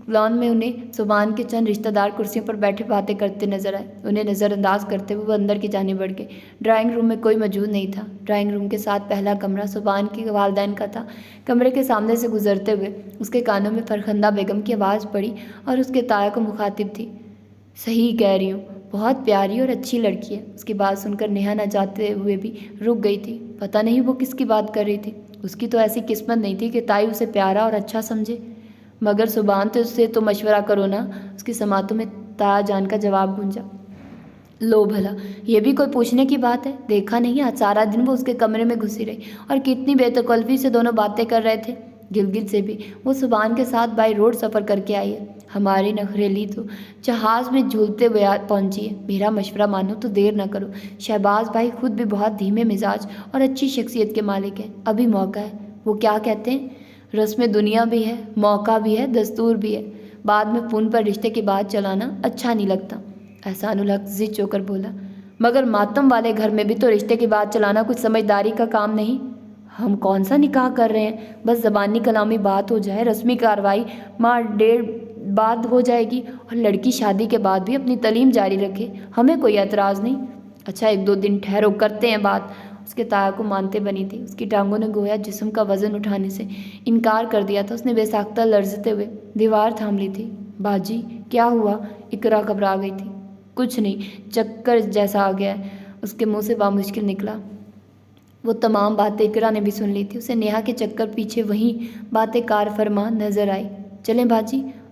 لان میں انہیں سبحان کے چند رشتہ دار کرسیوں پر بیٹھے باتیں کرتے نظر آئے۔ انہیں نظر انداز کرتے ہوئے وہ اندر کی جانب بڑھ گئے۔ ڈرائنگ روم میں کوئی موجود نہیں تھا۔ ڈرائنگ روم کے ساتھ پہلا کمرہ سبحان کے والدین کا تھا۔ کمرے کے سامنے سے گزرتے ہوئے اس کے کانوں میں فرخندہ بیگم کی آواز پڑی اور اس کے تایا کو مخاطب تھی، صحیح کہہ رہی ہوں، بہت پیاری اور اچھی لڑکی ہے۔ اس کی بات سن کر نیہا نہ جاتے ہوئے بھی رک گئی تھی۔ پتہ نہیں وہ کس کی بات کر رہی تھی۔ اس کی تو ایسی قسمت نہیں تھی کہ تائی اسے پیارا اور اچھا سمجھے۔ مگر سبحان تو اس سے تو مشورہ کرو نا۔ اس کی سماعتوں میں تایا جان کا جواب گونجا، لو بھلا، یہ بھی کوئی پوچھنے کی بات ہے؟ دیکھا نہیں آج سارا دن وہ اس کے کمرے میں گھسی رہی اور کتنی بے تکلفی سے دونوں باتیں کر رہے تھے۔ گلگت سے بھی وہ سبحان کے ساتھ بائی روڈ سفر کر کے آئی ہے۔ ہماری نخریلی تو جہاز میں جھولتے ہوئے پہنچی ہے۔ میرا مشورہ مانو تو دیر نہ کرو۔ شہباز بھائی خود بھی بہت دھیمے مزاج اور اچھی شخصیت کے مالک ہیں، ابھی موقع ہے۔ وہ کیا کہتے ہیں، رسم دنیا بھی ہے، موقع بھی ہے، دستور بھی ہے۔ بعد میں فون پر رشتے کی بات چلانا اچھا نہیں لگتا۔ احسان الحق ضد ہو کر بولا، مگر ماتم والے گھر میں بھی تو رشتے کی بات چلانا کچھ سمجھداری کا کام نہیں۔ ہم کون سا نکاح کر رہے ہیں، بس زبانی کلامی بات ہو جائے، رسمی کارروائی ماہ ڈیڑھ بعد ہو جائے گی، اور لڑکی شادی کے بعد بھی اپنی تعلیم جاری رکھے، ہمیں کوئی اعتراض نہیں۔ اچھا ایک دو دن ٹھہرو، کرتے ہیں بات۔ اس کے تایا کو مانتے بنی تھی۔ اس کی ٹانگوں نے گویا جسم کا وزن اٹھانے سے انکار کر دیا تھا۔ اس نے بے ساختہ لرزتے ہوئے دیوار تھام لی تھی۔ باجی کیا ہوا؟ اقرا گھبرا گئی تھی۔ کچھ نہیں، چکر جیسا آ گیا ہے، اس کے منہ سے بامشکل نکلا۔ وہ تمام باتیں اقرا نے بھی سن لی تھی۔ اسے نیہا کے چکر پیچھے وہیں باتیں کار فرما نظر آئی۔ چلیں باجی،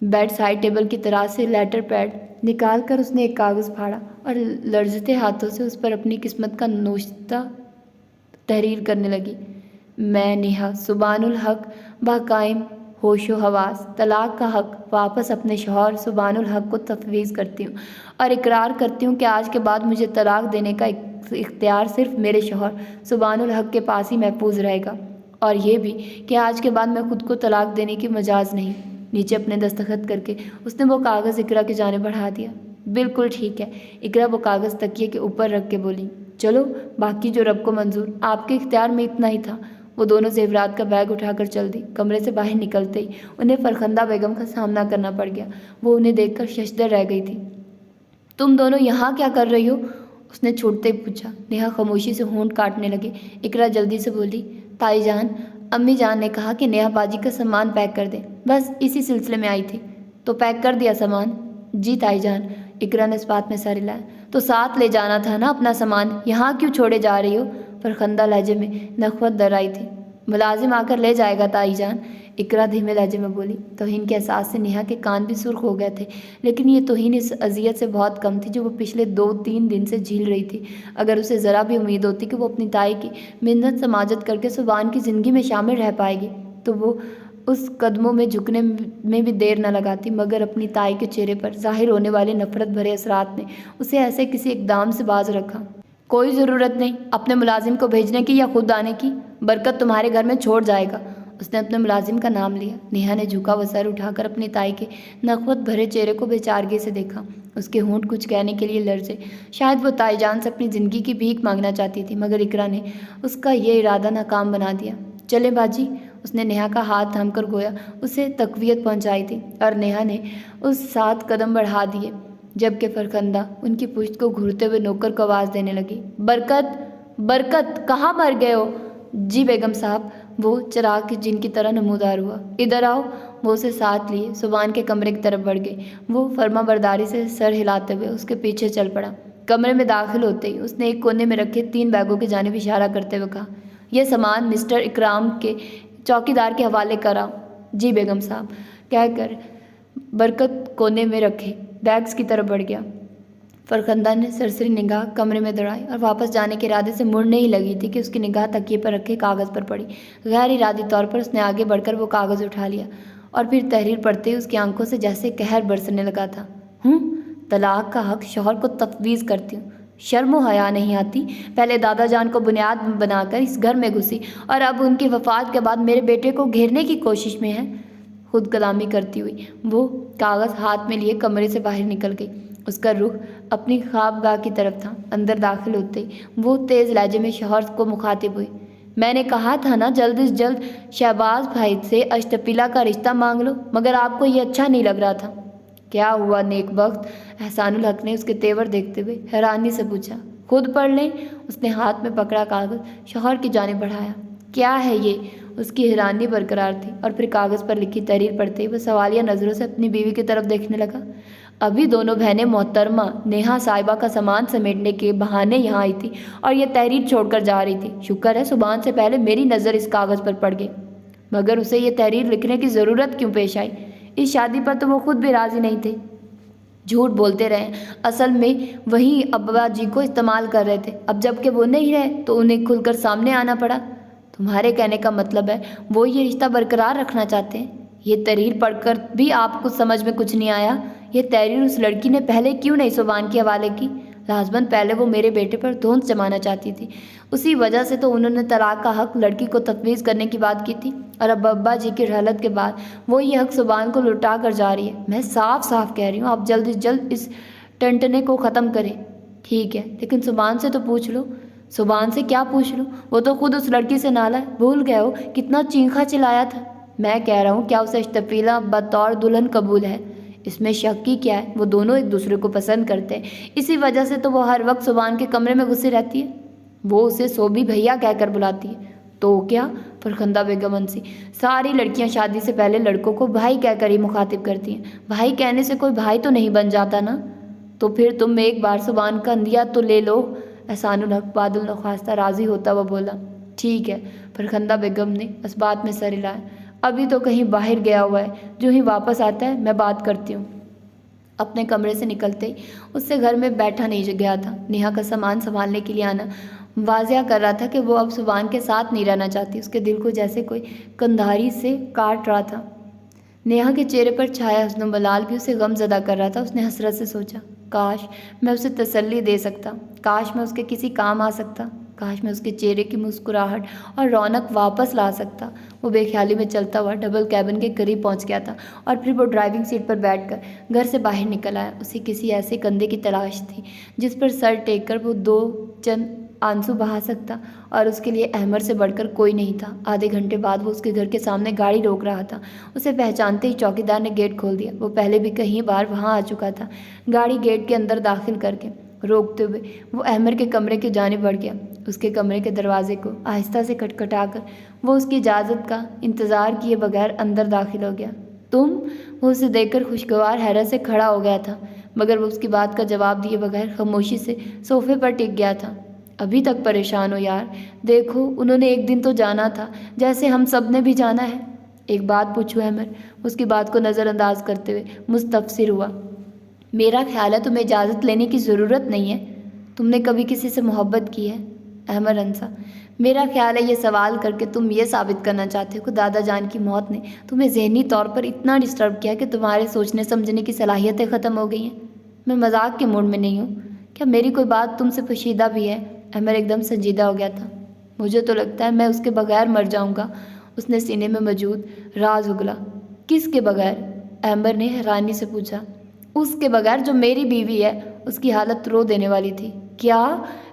بیڈ سائڈ ٹیبل کی طرح سے لیٹر پیڈ نکال کر اس نے ایک کاغذ پھاڑا اور لرزتے ہاتھوں سے اس پر اپنی قسمت کا نوشتہ تحریر کرنے لگی۔ میں نیہا سبحان الحق باقائم ہوش و حواس طلاق کا حق واپس اپنے شوہر سبحان الحق کو تفویض کرتی ہوں اور اقرار کرتی ہوں کہ آج کے بعد مجھے طلاق دینے کا اختیار صرف میرے شوہر سبحان الحق کے پاس ہی محفوظ رہے گا، اور یہ بھی کہ آج کے بعد میں خود کو طلاق دینے کی مجاز نہیں۔ نیچے اپنے دستخط کر کے اس نے وہ کاغذ اقرا کی جانب بڑھا دیا۔ بالکل ٹھیک ہے، اقرا وہ کاغذ تکیے کے اوپر رکھ کے بولی، چلو باقی جو رب کو منظور، آپ کے اختیار میں اتنا ہی تھا۔ وہ دونوں زیورات کا بیگ اٹھا کر چل دی۔ کمرے سے باہر نکلتے ہی انہیں فرخندہ بیگم کا سامنا کرنا پڑ گیا۔ وہ انہیں دیکھ کر ششدر رہ گئی تھی۔ تم دونوں یہاں کیا کر رہی ہو؟ اس نے چھوٹتے ہی پوچھا۔ نیہا خاموشی سے ہونٹ کاٹنے لگے۔ اقرا جلدی سے بولی، تائی جان، امی جان نے کہا کہ نیہا باجی کا سامان پیک کر دیں، بس اسی سلسلے میں آئی تھی۔ تو پیک کر دیا سامان؟ جی تائی جان، اقرا نے اس بات میں سر ہلایا۔ تو ساتھ لے جانا تھا نا اپنا سامان، یہاں کیوں چھوڑے جا رہی ہو؟ فرخندہ لہجے میں نخوت در آئی تھی۔ ملازم آ کر لے جائے گا تائی جان، اقرا دھیمے لہجے میں بولی۔ توہین کے احساس سے نیہا کے کان بھی سرخ ہو گئے تھے، لیکن یہ توہین اس اذیت سے بہت کم تھی جو وہ پچھلے 2-3 دن سے جھیل رہی تھی۔ اگر اسے ذرا بھی امید ہوتی کہ وہ اپنی تائی کی منت سماجت کر کے سبحان کی زندگی میں شامل رہ پائے گی تو وہ اس قدموں میں جھکنے میں بھی دیر نہ لگاتی، مگر اپنی تائی کے چہرے پر ظاہر ہونے والے نفرت بھرے اثرات نے اسے ایسے کسی اقدام سے باز رکھا۔ کوئی ضرورت نہیں اپنے ملازم کو بھیجنے کی یا خود آنے کی، برکت تمہارے گھر میں چھوڑ جائے گا۔ اس نے اپنے ملازم کا نام لیا۔ نیہا نے جھکا وہ سر اٹھا کر اپنی تائی کے نخوت بھرے چہرے کو بے چارگی سے دیکھا۔ اس کے ہونٹ کچھ کہنے کے لیے لرزے۔ شاید وہ تائی جان سے اپنی زندگی کی بھیک مانگنا چاہتی تھی، مگر اقرا نے اس کا یہ ارادہ ناکام بنا دیا۔ چلے باجی، اس نے نیہا کا ہاتھ تھام کر گویا اسے تقویت پہنچائی تھی، اور نیہا نے اس 7 قدم بڑھا دیے، جبکہ فرخندہ ان کی پشت کو گھورتے ہوئے نوکر کو آواز دینے لگی، برکت، برکت، کہاں مر گئے ہو؟ جی بیگم صاحب، وہ چراغ کی جن کی طرح نمودار ہوا۔ ادھر آؤ۔ وہ اسے ساتھ لیے سبحان کے کمرے کی طرف بڑھ گئی۔ وہ فرما برداری سے سر ہلاتے ہوئے اس کے پیچھے چل پڑا۔ کمرے میں داخل ہوتے ہی اس نے ایک کونے میں رکھے 3 بیگوں کی جانب اشارہ کرتے ہوئے کہا، یہ سامان مسٹر اکرام کے چوکیدار کے حوالے کراؤ۔ جی بیگم صاحب، کہہ کر برکت کونے میں رکھے بیگز کی طرف بڑھ گیا۔ فرخندہ نے سرسری نگاہ کمرے میں دوڑائی اور واپس جانے کے ارادے سے مڑنے ہی لگی تھی کہ اس کی نگاہ تکیے پر رکھے کاغذ پر پڑی۔ غیر ارادی طور پر اس نے آگے بڑھ کر وہ کاغذ اٹھا لیا اور پھر تحریر پڑھتے ہی اس کی آنکھوں سے جیسے قہر برسنے لگا تھا۔ طلاق کا حق شوہر کو تفویض کرتی ہوں، شرم و حیا نہیں آتی؟ پہلے دادا جان کو بنیاد بنا کر اس گھر میں گھسی اور اب ان کی وفات کے بعد میرے بیٹے کو گھیرنے کی کوشش میں ہے۔ خود کلامی کرتی ہوئی وہ کاغذ ہاتھ میں لیے کمرے سے باہر نکل گئی۔ اس کا رخ اپنی خوابگاہ کی طرف تھا۔ اندر داخل ہوتے ہی وہ تیز لہجے میں شوہر کو مخاطب ہوئی، میں نے کہا تھا نا جلد از جلد شہباز بھائی سے اشتفیلہ کا رشتہ مانگ لو، مگر آپ کو یہ اچھا نہیں لگ رہا تھا۔ کیا ہوا نیک بخت؟ احسان الحق نے اس کے تیور دیکھتے ہوئے حیرانی سے پوچھا۔ خود پڑھ لیں۔ اس نے ہاتھ میں پکڑا کاغذ شوہر کی جانب بڑھایا۔ کیا ہے یہ؟ اس کی حیرانی برقرار تھی، اور پھر کاغذ پر لکھی تحریر پڑھتے ہی وہ سوالیہ نظروں سے اپنی بیوی کی طرف دیکھنے لگا۔ ابھی دونوں بہنیں محترمہ نیہا صاحبہ کا سامان سمیٹنے کے بہانے یہاں آئی تھی اور یہ تحریر چھوڑ کر جا رہی تھی۔ شکر ہے سبحان سے پہلے میری نظر اس کاغذ پر پڑ گئی، مگر اسے یہ تحریر لکھنے کی ضرورت کیوں پیش آئی؟ اس شادی پر تو وہ خود بھی راضی نہیں تھے۔ جھوٹ بولتے رہے، اصل میں وہی ابا جی کو استعمال کر رہے تھے، اب جب کہ وہ نہیں رہے تو انہیں کھل کر سامنے آنا پڑا۔ تمہارے کہنے کا مطلب ہے وہ یہ رشتہ برقرار رکھنا چاہتے ہیں؟ یہ تحریر پڑھ کر بھی آپ کو سمجھ میں کچھ نہیں آیا؟ یہ تحریر اس لڑکی نے پہلے کیوں نہیں سبحان کے حوالے کی؟ لازماً پہلے وہ میرے بیٹے پر دھونس جمانا چاہتی تھی، اسی وجہ سے تو انہوں نے طلاق کا حق لڑکی کو تفویض کرنے کی بات کی تھی، اور اب ابا جی کی رحلت کے بعد وہ یہ حق سبحان کو لوٹا کر جا رہی ہے۔ میں صاف صاف کہہ رہی ہوں آپ جلد از جلد اس ٹنٹنے کو ختم کریں۔ ٹھیک ہے، لیکن سبحان سے تو پوچھ لو۔ سبحان سے کیا پوچھ لوں؟ وہ تو خود اس لڑکی سے نالا ہے، بھول گئے ہو کتنا چینخا چلایا تھا؟ میں کہہ رہا ہوں کیا اسے اشتفیلہ بطور دلہن قبول ہے؟ اس میں شک کی کیا ہے؟ وہ دونوں ایک دوسرے کو پسند کرتے ہیں، اسی وجہ سے تو وہ ہر وقت سبحان کے کمرے میں گھسی رہتی ہے۔ وہ اسے سوبی بھیا کہہ کر بلاتی ہے۔ تو کیا؟ فرخندہ بیگم انسی، ساری لڑکیاں شادی سے پہلے لڑکوں کو بھائی کہہ کر ہی مخاطب کرتی ہیں۔ بھائی کہنے سے کوئی بھائی تو نہیں بن جاتا نا؟ تو پھر تم ایک بار سبحان کا اندیا تو لے لو۔ احسان الحق بادل نخواستہ راضی ہوتا وہ بولا۔ ٹھیک ہے، فرخندہ بیگم نے اس بات میں سر ہلایا۔ ابھی تو کہیں باہر گیا ہوا ہے، جو ہی واپس آتا ہے میں بات کرتی ہوں۔ اپنے کمرے سے نکلتے ہی اس سے گھر میں بیٹھا نہیں گیا تھا۔ نیہا کا سامان سنبھالنے کے لیے آنا واضح کر رہا تھا کہ وہ اب سبحان کے ساتھ نہیں رہنا چاہتی۔ اس کے دل کو جیسے کوئی کندھاری سے کاٹ رہا تھا۔ نیہا کے چہرے پر چھایا حزن و ملال بھی اسے غم زدہ کر رہا تھا۔ اس نے حسرت سے سوچا، کاش میں اسے تسلی دے سکتا، کاش میں اس کے کسی کام آ سکتا، کاش میں اس کے چہرے کی مسکراہٹ اور رونق واپس لا سکتا۔ وہ بے خیالی میں چلتا ہوا ڈبل کیبن کے قریب پہنچ گیا تھا اور پھر وہ ڈرائیونگ سیٹ پر بیٹھ کر گھر سے باہر نکل آیا۔ اسے کسی ایسے کندھے کی تلاش تھی جس پر سر ٹیک کر وہ دو چند آنسو بہا سکتا، اور اس کے لیے احمد سے بڑھ کر کوئی نہیں تھا۔ آدھے گھنٹے بعد وہ اس کے گھر کے سامنے گاڑی روک رہا تھا۔ اسے پہچانتے ہی چوکیدار نے گیٹ کھول دیا۔ وہ پہلے بھی کئی بار وہاں آ چکا تھا۔ گاڑی گیٹ کے اندر داخل کر کے روکتے ہوئے وہ احمد کے کمرے کی جانب بڑھ گیا۔ اس کے کمرے کے دروازے کو آہستہ سے کھٹکھٹا کر وہ اس کی اجازت کا انتظار کیے بغیر اندر داخل ہو گیا۔ تم؟ وہ اسے دیکھ کر خوشگوار حیرت سے کھڑا ہو گیا تھا، مگر وہ اس کی بات کا جواب دیے بغیر خاموشی سے صوفے پر ٹک گیا تھا۔ ابھی تک پریشان ہو یار؟ دیکھو انہوں نے ایک دن تو جانا تھا، جیسے ہم سب نے بھی جانا ہے۔ ایک بات پوچھو احمد؟ اس کی بات کو نظر انداز کرتے ہوئے مستفسر ہوا۔ میرا خیال ہے تمہیں اجازت لینے کی ضرورت نہیں ہے۔ تم نے کبھی کسی سے محبت کی ہے؟ احمد ہنسا۔ میرا خیال ہے یہ سوال کر کے تم یہ ثابت کرنا چاہتے ہو کہ دادا جان کی موت نے تمہیں ذہنی طور پر اتنا ڈسٹرب کیا کہ تمہارے سوچنے سمجھنے کی صلاحیتیں ختم ہو گئی ہیں۔ میں مذاق کے موڈ میں نہیں ہوں۔ کیا میری کوئی بات تم سے پوشیدہ بھی ہے؟ احمد ایک دم سنجیدہ ہو گیا تھا۔ مجھے تو لگتا ہے میں اس کے بغیر مر جاؤں گا۔ اس نے سینے میں موجود راز اگلا۔ کس کے بغیر؟ احمد نے حیرانی سے پوچھا۔ اس کے بغیر جو میری بیوی ہے۔ اس کی حالت رو دینے والی تھی۔ کیا؟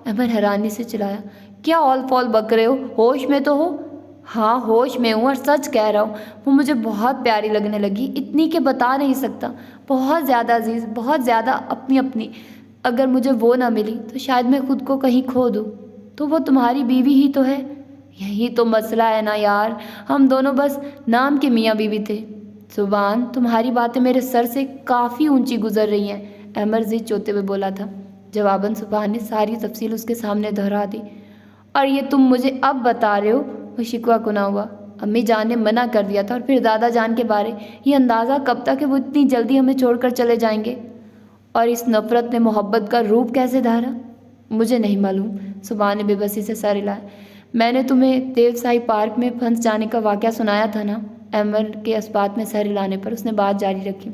احمد حیرانی سے چلایا۔ کیا اول فول بک رہے ہو؟ ہوش میں تو ہو؟ ہاں ہوش میں ہوں اور سچ کہہ رہا ہوں۔ وہ مجھے بہت پیاری لگنے لگی، اتنی کہ بتا نہیں سکتا۔ بہت زیادہ عزیز، بہت زیادہ اپنی۔ اگر مجھے وہ نہ ملی تو شاید میں خود کو کہیں کھو دوں۔ تو وہ تمہاری بیوی ہی تو ہے۔ یہی تو مسئلہ ہے نا یار، ہم دونوں بس نام کے میاں بیوی تھے۔ سبحان، تمہاری باتیں میرے سر سے کافی اونچی گزر رہی ہیں، احمد ضد چوتے ہوئے بولا تھا۔ جواباً سبحان نے ساری تفصیل اس کے سامنے دہرا دی۔ اور یہ تم مجھے اب بتا رہے ہو؟ وہ شکوہ کنا ہوا۔ امی جان نے منع کر دیا تھا، اور پھر دادا جان کے بارے یہ اندازہ کب تک کہ وہ اتنی جلدی ہمیں چھوڑ کر چلے جائیں گے؟ اور اس نفرت نے محبت کا روپ کیسے دھارا؟ مجھے نہیں معلوم، سبحان نے بے بسی سے سر ہلایا۔ میں نے تمہیں دیو سائی پارک میں پھنس جانے کا واقعہ سنایا تھا نا؟ احمد کے اسبات میں سر ہلانے پر اس نے بات جاری رکھی۔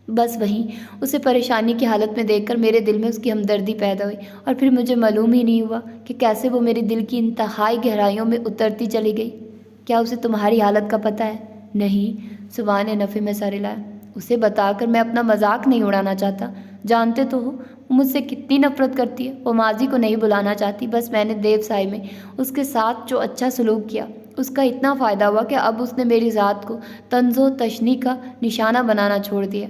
بس وہیں اسے پریشانی کی حالت میں دیکھ کر میرے دل میں اس کی ہمدردی پیدا ہوئی، اور پھر مجھے معلوم ہی نہیں ہوا کہ کیسے وہ میرے دل کی انتہائی گہرائیوں میں اترتی چلی گئی۔ کیا اسے تمہاری حالت کا پتہ ہے؟ نہیں، سبحان نے نفی میں سر ہلایا۔ اسے بتا کر میں اپنا مذاق نہیں اڑانا چاہتا۔ جانتے تو ہو وہ مجھ سے کتنی نفرت کرتی ہے۔ وہ ماضی کو نہیں بلانا چاہتی۔ بس میں نے دیو سائی میں اس کے ساتھ جو اچھا سلوک کیا، اس کا اتنا فائدہ ہوا کہ اب اس نے میری ذات کو طنز و تشنیع کا نشانہ بنانا چھوڑ دیا۔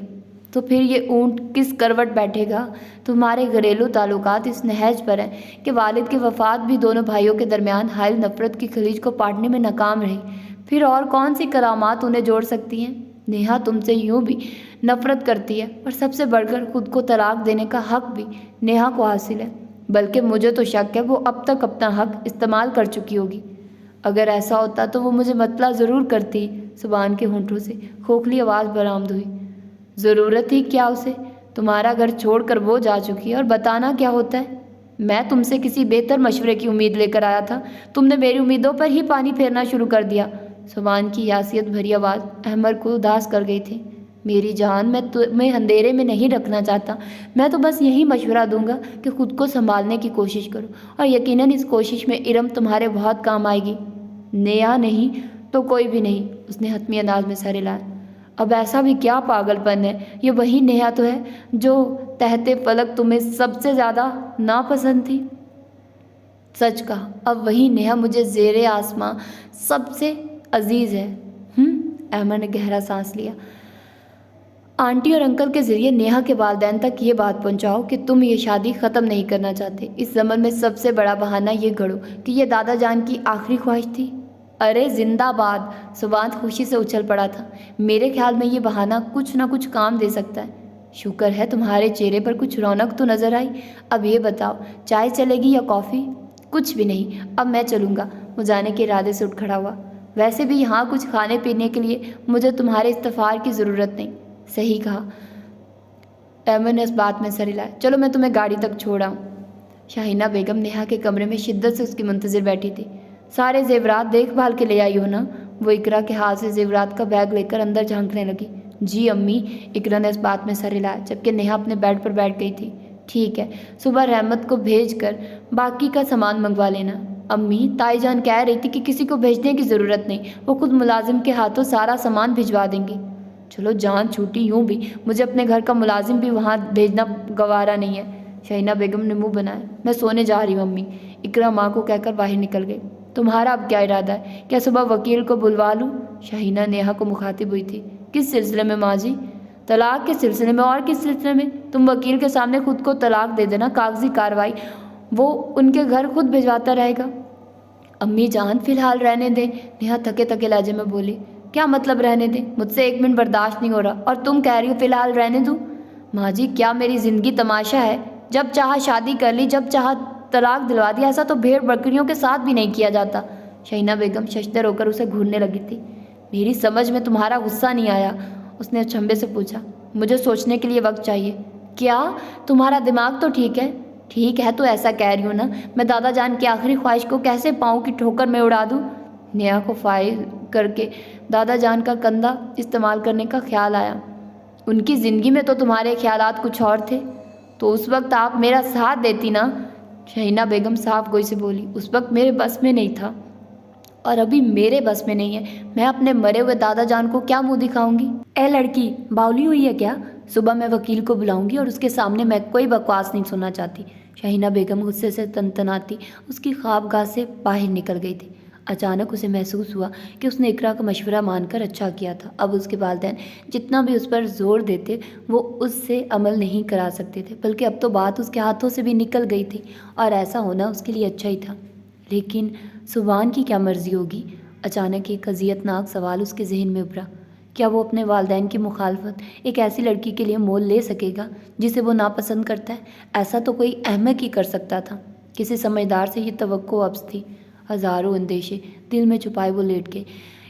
تو پھر یہ اونٹ کس کروٹ بیٹھے گا؟ تمہارے گھریلو تعلقات اس نہج پر ہیں کہ والد کی وفات بھی دونوں بھائیوں کے درمیان حائل نفرت کی خلیج کو پاٹنے میں ناکام رہی۔ پھر اور کون سی کرامات انہیں جوڑ سکتی ہیں؟ نیہا تم سے یوں بھی نفرت کرتی ہے، اور سب سے بڑھ کر خود کو طلاق دینے کا حق بھی نیہا کو حاصل ہے، بلکہ مجھے تو شک ہے وہ اب تک اپنا حق استعمال کر چکی ہوگی۔ اگر ایسا ہوتا تو وہ مجھے مطلع ضرور کرتی۔ سبحان کے ہونٹوں سے کھوکھلی آواز برآمد ہوئی۔ ضرورت ہی کیا اسے؟ تمہارا گھر چھوڑ کر وہ جا چکی ہے، اور بتانا کیا ہوتا ہے؟ میں تم سے کسی بہتر مشورے کی امید لے کر آیا تھا، تم نے میری امیدوں پر ہی پانی پھیرنا شروع کر دیا۔ سبحان کی یاسیت بھری آواز احمد کو اداس کر گئی تھی۔ میری جان، میں تمہیں اندھیرے میں نہیں رکھنا چاہتا۔ میں تو بس یہی مشورہ دوں گا کہ خود کو سنبھالنے کی کوشش کرو، اور یقیناً اس کوشش میں ارم تمہارے بہت کام آئے گی۔ نیہا نہیں تو کوئی بھی نہیں، اس نے حتمی انداز میں سر ہلایا۔ اب ایسا بھی کیا پاگل پن ہے؟ یہ وہی نیہا تو ہے جو تحت فلک تمہیں سب سے زیادہ ناپسند تھی۔ سچ کہا، اب وہی نیہا مجھے زیر آسماں سب سے عزیز ہے۔ احمد نے گہرا سانس لیا۔ آنٹی اور انکل کے ذریعے نیہا کے والدین تک یہ بات پہنچاؤ کہ تم یہ شادی ختم نہیں کرنا چاہتے۔ اس زمن میں سب سے بڑا بہانہ یہ گھڑو کہ یہ دادا جان کی آخری خواہش تھی۔ ارے زندہ باد! سبحان خوشی سے اچھل پڑا تھا۔ میرے خیال میں یہ بہانہ کچھ نہ کچھ کام دے سکتا ہے۔ شکر ہے تمہارے چہرے پر کچھ رونق تو نظر آئی۔ اب یہ بتاؤ، چائے چلے گی یا کافی؟ کچھ بھی نہیں، اب میں چلوں گا۔ وہ جانے کے ارادے سے اٹھ کھڑا ہوا۔ ویسے بھی یہاں کچھ کھانے پینے کے لیے مجھے تمہارے استغفار کی ضرورت نہیں۔ صحیح کہا، احمد نے اس بات میں سر ہلایا۔ چلو میں تمہیں گاڑی تک چھوڑا ہوں۔ شاہینہ بیگم نیہا کے کمرے میں شدت سے اس کی منتظر بیٹھی تھی۔ سارے زیورات دیکھ بھال کے لے آئی ہو نا؟ وہ اقرا کے ہاتھ سے زیورات کا بیگ لے کر اندر جھانکنے لگی۔ جی امی، اقرا نے اس بات میں سر ہلایا جبکہ نیہا اپنے بیڈ پر بیٹھ گئی تھی۔ ٹھیک ہے، صبح رحمت کو بھیج کر باقی کا سامان منگوا لینا۔ امی، تائی جان کہہ رہی تھی کہ کسی کو بھیجنے کی ضرورت نہیں، وہ خود ملازم کے ہاتھوں سارا سامان بھجوا دیں گی۔ چلو جان چھوٹی، یوں بھی مجھے اپنے گھر کا ملازم بھی وہاں بھیجنا گوارا نہیں ہے۔ شاہینہ بیگم نے منہ بنایا۔ میں سونے جا رہی ہوں امی، اقرا ماں کو کہہ کر باہر نکل گئی۔ تمہارا اب کیا ارادہ ہے؟ کیا صبح وکیل کو بلوا لوں؟ شاہینہ نیہا کو مخاطب ہوئی تھی۔ کس سلسلے میں ماں جی؟ طلاق کے سلسلے میں۔ اور کس سلسلے میں؟ تم وکیل کے سامنے خود کو طلاق دے دینا، کاغذی کارروائی وہ ان کے گھر خود بھجواتا رہے گا۔ امی جان فی الحال رہنے دیں، نیہا تھکے تھکے لہجے میں بولی۔ کیا مطلب رہنے دیں؟ مجھ سے 1 منٹ برداشت نہیں ہو رہا اور تم کہہ رہی ہو فی الحال رہنے دوں؟ ماں جی کیا میری زندگی تماشا ہے؟ جب چاہا شادی کر لی، جب چاہا طلاق دلوا دی۔ ایسا تو بھیڑ بکریوں کے ساتھ بھی نہیں کیا جاتا۔ شاہینہ بیگم ششدر ہو کر اسے گھورنے لگی تھی۔ میری سمجھ میں تمہارا غصہ نہیں آیا؟ اس نے چنبے سے پوچھا۔ مجھے سوچنے کے لیے وقت چاہیے۔ کیا تمہارا دماغ تو ٹھیک ہے؟ ٹھیک ہے تو ایسا کہہ رہی ہوں نا، میں دادا جان کی آخری خواہش کو کیسے پاؤں کی ٹھوکر میں اڑا دوں؟ نیہا کو فائل کر کے دادا جان کا کندھا استعمال کرنے کا خیال آیا۔ ان کی زندگی میں تو تمہارے خیالات کچھ اور تھے، تو اس وقت آپ میرا ساتھ دیتی نا؟ شاہینہ بیگم صاف گوئی سے بولی۔ اس وقت میرے بس میں نہیں تھا اور ابھی میرے بس میں نہیں ہے۔ میں اپنے مرے ہوئے دادا جان کو کیا منہ دکھاؤں گی؟ اے لڑکی، باولی ہوئی ہے کیا؟ صبح میں وکیل کو بلاؤں گی اور اس کے سامنے میں کوئی بکواس نہیں سننا چاہتی۔ شاہینہ بیگم غصے سے تنتناتی اس کی خوابگاہ سے باہر نکل گئی تھی۔ اچانک اسے محسوس ہوا کہ اس نے اقرا کا مشورہ مان کر اچھا کیا تھا۔ اب اس کے والدین جتنا بھی اس پر زور دیتے وہ اس سے عمل نہیں کرا سکتے تھے، بلکہ اب تو بات اس کے ہاتھوں سے بھی نکل گئی تھی اور ایسا ہونا اس کے لیے اچھا ہی تھا۔ لیکن سبحان کی کیا مرضی ہوگی؟ اچانک ایک اذیتناک سوال اس کے ذہن میں ابھرا۔ کیا وہ اپنے والدین کی مخالفت ایک ایسی لڑکی کے لیے مول لے سکے گا جسے وہ ناپسند کرتا ہے؟ ایسا تو کوئی احمق ہی کر سکتا تھا۔ کسی سمجھدار سے یہ توقع ابز تھی۔ ہزاروں اندیشے دل میں چھپائے وہ لیٹ گئے۔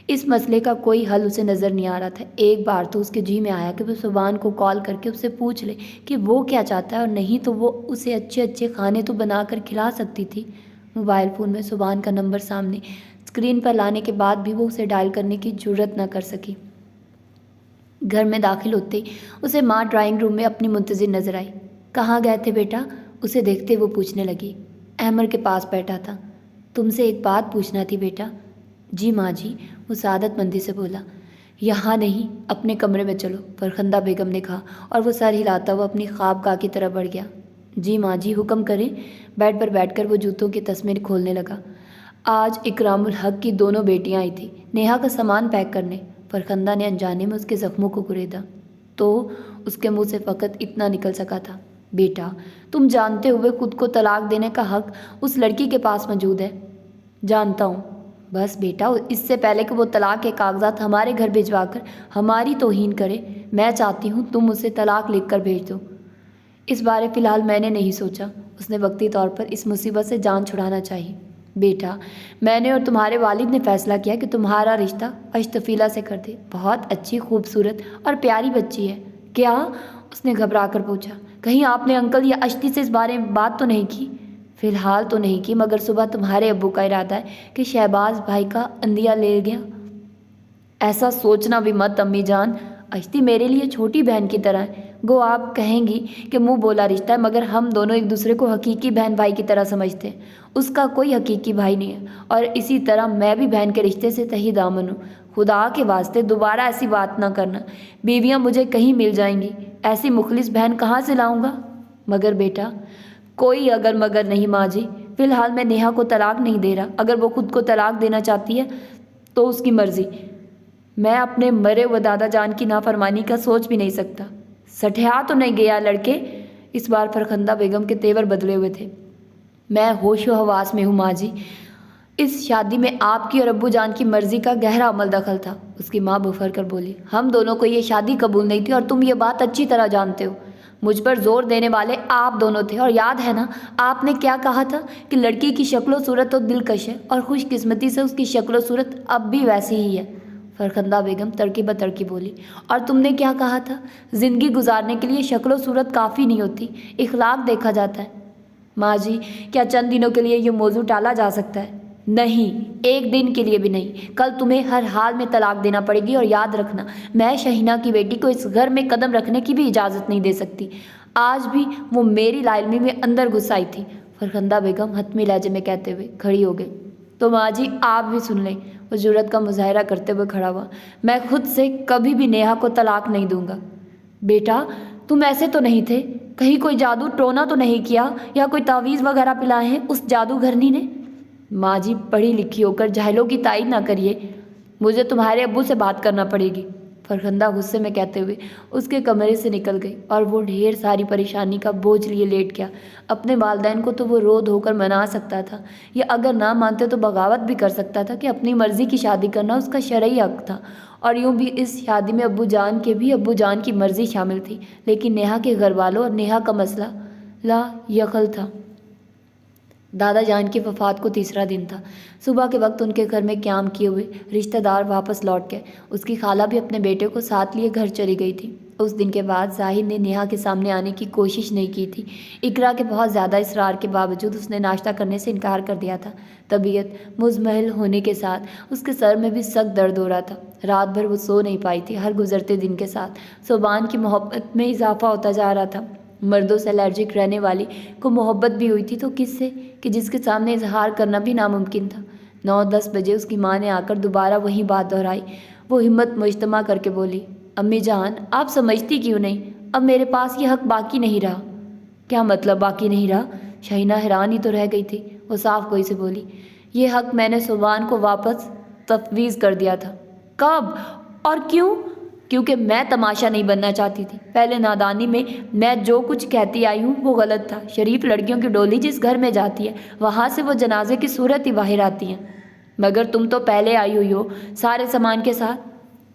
اس مسئلے کا کوئی حل اسے نظر نہیں آ رہا تھا۔ ایک بار تو اس کے جی میں آیا کہ وہ سبحان کو کال کر کے اس سے پوچھ لے کہ وہ کیا چاہتا ہے، اور نہیں تو وہ اسے اچھے اچھے کھانے تو بنا کر کھلا سکتی تھی۔ موبائل فون میں سبحان کا نمبر سامنے اسکرین پر لانے کے بعد بھی وہ اسے ڈائل کرنے کی جرت نہ کر سکی۔ گھر میں داخل ہوتے ہی اسے ماں ڈرائنگ روم میں اپنی منتظر نظر آئی۔ کہاں گئے تھے بیٹا؟ اسے دیکھتے وہ پوچھنے لگی۔ احمد کے پاس بیٹھا تھا۔ تم سے ایک بات پوچھنا تھی بیٹا۔ جی ماں جی، وہ سعادت مندی سے بولا۔ یہاں نہیں، اپنے کمرے میں چلو، فرخندہ بیگم نے کہا اور وہ سر ہلاتا ہوا اپنی خوابگاہ کی طرف بڑھ گیا۔ جی ماں جی، حکم کریں۔ بیڈ پر بیٹھ کر وہ جوتوں کے تسمے کھولنے لگا۔ آج اکرام الحق کی دونوں بیٹیاں آئی تھیں نیہا کا سامان پیک کرنے۔ فرخندہ نے انجانے میں اس کے زخموں کو کریدا تو اس کے منہ سے فقط اتنا نکل سکا تھا، بیٹا تم جانتے ہوئے خود کو طلاق دینے کا حق اس لڑکی کے پاس موجود ہے۔ جانتا ہوں، بس بیٹا اس سے پہلے کہ وہ طلاق کے کاغذات ہمارے گھر بھجوا کر ہماری توہین کرے، میں چاہتی ہوں تم اسے طلاق لکھ کر بھیج دو۔ اس بارے فی الحال میں نے نہیں سوچا، اس نے وقتی طور پر اس مصیبت سے جان چھڑانا چاہی۔ بیٹا میں نے اور تمہارے والد نے فیصلہ کیا کہ تمہارا رشتہ اشتفیلہ سے کر دے، بہت اچھی خوبصورت اور پیاری بچی ہے۔ کیا؟ اس نے گھبرا کر پوچھا۔ کہیں آپ نے انکل یا اشتی سے اس بارے میں بات تو نہیں کی؟ فی الحال تو نہیں کی، مگر صبح تمہارے ابو کا ارادہ ہے کہ شہباز بھائی کا اندیا لے گیا۔ ایسا سوچنا بھی مت امی جان، اشتی میرے لیے چھوٹی بہن کی طرح ہے۔ گو آپ کہیں گی کہ منہ بولا رشتہ ہے، مگر ہم دونوں ایک دوسرے کو حقیقی بہن بھائی کی طرح سمجھتے ہیں۔ اس کا کوئی حقیقی بھائی نہیں ہے، اور اسی طرح میں بھی بہن کے رشتے سے تہی دامن ہوں۔ خدا کے واسطے دوبارہ ایسی بات نہ کرنا، بیویاں مجھے کہیں مل جائیں گی، ایسی مخلص بہن کہاں سے لاؤں گا؟ مگر بیٹا کوئی اگر مگر نہیں ماں جی، فی الحال میں نیہا کو طلاق نہیں دے رہا، اگر وہ خود کو طلاق دینا چاہتی ہے تو اس کی مرضی، میں اپنے مرے ہوئے دادا جان کی نافرمانی کا سوچ بھی نہیں سکتا۔ سٹھیا تو نہیں گیا لڑکے؟ اس بار فرخندہ بیگم کے تیور بدلے ہوئے تھے۔ میں ہوش و حواس میں ہوں ماں جی، اس شادی میں آپ کی اور ابو جان کی مرضی کا گہرا عمل دخل تھا، اس کی ماں بفر کر بولی۔ ہم دونوں کو یہ شادی قبول نہیں تھی اور تم یہ بات اچھی طرح جانتے ہو۔ مجھ پر زور دینے والے آپ دونوں تھے، اور یاد ہے نا آپ نے کیا کہا تھا کہ لڑکی کی شکل و صورت تو دلکش ہے، اور خوش قسمتی سے اس کی شکل و صورت اب بھی ویسی ہی ہے۔ فرخندہ بیگم تڑکی بتڑکی بولی، اور تم نے کیا کہا تھا؟ زندگی گزارنے کے لیے شکل و صورت کافی نہیں ہوتی، اخلاق دیکھا جاتا ہے۔ ماں جی، کیا چند دنوں کے لیے یہ موضوع ٹالا جا سکتا ہے؟ نہیں، ایک دن کے لیے بھی نہیں۔ کل تمہیں ہر حال میں طلاق دینا پڑے گی، اور یاد رکھنا میں شہینہ کی بیٹی کو اس گھر میں قدم رکھنے کی بھی اجازت نہیں دے سکتی۔ آج بھی وہ میری لا علمی میں اندر گھس آئی تھی، فرخندہ بیگم حتمی لہجے میں کہتے ہوئے کھڑی ہو گئی۔ تو ماں جی آپ بھی سن لیں، وہ جرأت کا مظاہرہ کرتے ہوئے کھڑا ہوا۔ میں خود سے کبھی بھی نیہا کو طلاق نہیں دوں گا۔ بیٹا تم ایسے تو نہیں تھے، کہیں کوئی جادو ٹونا تو نہیں کیا، یا کوئی تعویذ وغیرہ پلائے ہیں اس جادوگرنی نے؟ ماں جی پڑھی لکھی ہو کر جاہلوں کی تائید نہ کریے، مجھے تمہارے ابو سے بات کرنا پڑے گی، فرخندہ غصے میں کہتے ہوئے اس کے کمرے سے نکل گئی، اور وہ ڈھیر ساری پریشانی کا بوجھ لیے لیٹ گیا۔ اپنے والدین کو تو وہ رو دھو کر منا سکتا تھا، یا اگر نہ مانتے تو بغاوت بھی کر سکتا تھا کہ اپنی مرضی کی شادی کرنا اس کا شرعی حق تھا، اور یوں بھی اس شادی میں ابو جان کی مرضی شامل تھی، لیکن نیہا کے گھر والوں اور نیہا کا مسئلہ لا یقل تھا۔ دادا جان کی وفات کو تیسرا دن تھا۔ صبح کے وقت ان کے گھر میں قیام کیے ہوئے رشتہ دار واپس لوٹ گئے۔ اس کی خالہ بھی اپنے بیٹے کو ساتھ لیے گھر چلی گئی تھی۔ اس دن کے بعد زاہد نے نیہا کے سامنے آنے کی کوشش نہیں کی تھی۔ اقرا کے بہت زیادہ اصرار کے باوجود اس نے ناشتہ کرنے سے انکار کر دیا تھا۔ طبیعت مزمحل ہونے کے ساتھ اس کے سر میں بھی سخت درد ہو رہا تھا۔ رات بھر وہ سو نہیں پائی تھی۔ ہر گزرتے دن کے ساتھ صوبان کی محبت میں اضافہ ہوتا جا رہا تھا۔ مردوں سے الرجک رہنے والی کو محبت بھی ہوئی تھی تو کس سے کہ جس کے سامنے اظہار کرنا بھی ناممکن تھا۔ 9-10 بجے اس کی ماں نے آ کر دوبارہ وہی بات دہرائی۔ وہ ہمت مجتمع کر کے بولی، امی جان آپ سمجھتی کیوں نہیں؟ اب میرے پاس یہ حق باقی نہیں رہا۔ کیا مطلب باقی نہیں رہا؟ شہینہ حیران ہی تو رہ گئی تھی۔ وہ صاف گوئی سے بولی، یہ حق میں نے صوبان کو واپس تفویض کر دیا تھا۔ کب اور کیوں؟ کیونکہ میں تماشا نہیں بننا چاہتی تھی۔ پہلے نادانی میں جو کچھ کہتی آئی ہوں وہ غلط تھا۔ شریف لڑکیوں کی ڈولی جس گھر میں جاتی ہے وہاں سے وہ جنازے کی صورت ہی باہر آتی ہیں، مگر تم تو پہلے آئی ہوئی ہو سارے سامان کے ساتھ۔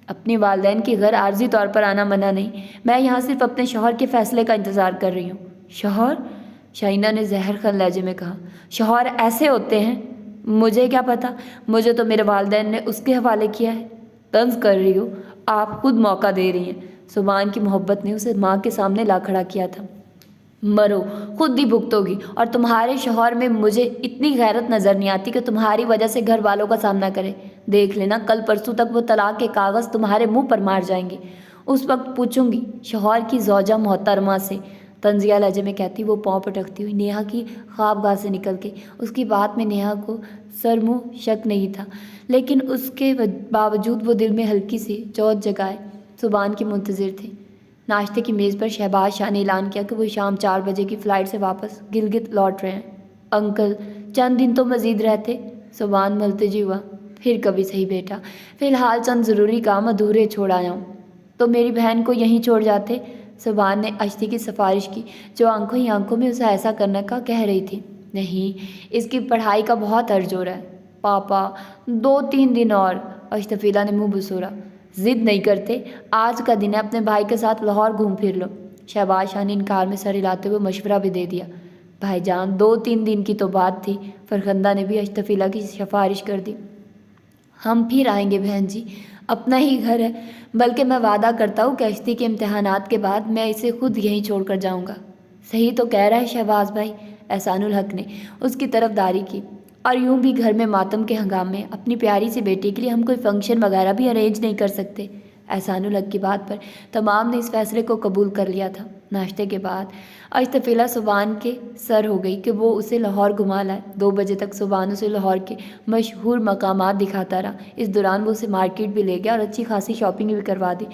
اپنے والدین کے گھر عارضی طور پر آنا منع نہیں، میں یہاں صرف اپنے شوہر کے فیصلے کا انتظار کر رہی ہوں۔ شوہر؟ شہینہ نے زہر خن لہجے میں کہا، شوہر ایسے ہوتے ہیں؟ مجھے کیا پتا، مجھے تو میرے والدین نے اس کے حوالے کیا ہے۔ طنز کر رہی ہو؟ آپ خود موقع دے رہی ہیں۔ صوبان کی محبت نے اسے ماں کے سامنے لا کھڑا کیا تھا۔ مرو، خود ہی بھگتو گی، اور تمہارے شوہر میں مجھے اتنی غیرت نظر نہیں آتی کہ تمہاری وجہ سے گھر والوں کا سامنا کرے۔ دیکھ لینا کل پرسوں تک وہ طلاق کے کاغذ تمہارے منہ پر مار جائیں گے۔ اس وقت پوچھوں گی شوہر کی زوجہ محترمہ سے، طنزیہ لہجے میں کہتی وہ پاؤں پٹکتی ہوئی نیہا کی خوابگاہ سے نکل گئی۔ اس کی بات میں نیہا کو سر منہ شک نہیں تھا، لیکن اس کے باوجود وہ دل میں ہلکی سی چوٹ جگائے صوبان کی منتظر تھے۔ ناشتے کی میز پر شہباز شاہ نے اعلان کیا کہ وہ شام 4 بجے کی فلائٹ سے واپس گلگت لوٹ رہے ہیں۔ انکل چند دن تو مزید رہتے؟ صوبان ملتجی ہوا، پھر کبھی صحیح بیٹا، فی الحال چند ضروری کام ادھورے چھوڑ آیا ہوں۔ تو میری بہن کو یہیں چھوڑ جاتے؟ صوبان نے اشتی کی سفارش کی، جو آنکھوں ہی آنکھوں میں اسے ایسا کرنے کا کہہ رہی تھی۔ نہیں، اس کی پڑھائی کا بہت عرض ہو رہا ہے۔ پاپا 2-3 دن اور، اشتفیلہ نے منہ بسورا۔ ضد نہیں کرتے، آج کا دن ہے، اپنے بھائی کے ساتھ لاہور گھوم پھر لو۔ شہباز شاہ نے انکار میں سر ہلاتے ہوئے مشورہ بھی دے دیا۔ بھائی جان 2-3 دن کی تو بات تھی، فرخندہ نے بھی اشتفیلہ کی سفارش کر دی۔ ہم پھر آئیں گے بہن جی، اپنا ہی گھر ہے، بلکہ میں وعدہ کرتا ہوں کہ اشتی کے امتحانات کے بعد میں اسے خود یہیں چھوڑ کر جاؤں گا۔ صحیح تو کہہ رہا ہے شہباز بھائی، احسان الحق نے اس کی طرف داری کی۔ اور یوں بھی گھر میں ماتم کے ہنگام میں اپنی پیاری سی بیٹی کے لیے ہم کوئی فنکشن وغیرہ بھی ارینج نہیں کر سکتے۔ احسان الحق کی بات پر تمام نے اس فیصلے کو قبول کر لیا تھا۔ ناشتے کے بعد اشتفیلہ صوبان کے سر ہو گئی کہ وہ اسے لاہور گھما لائے۔ 2 بجے تک صوبان اسے لاہور کے مشہور مقامات دکھاتا رہا۔ اس دوران وہ اسے مارکیٹ بھی لے گیا اور اچھی خاصی شاپنگ بھی کروا دی۔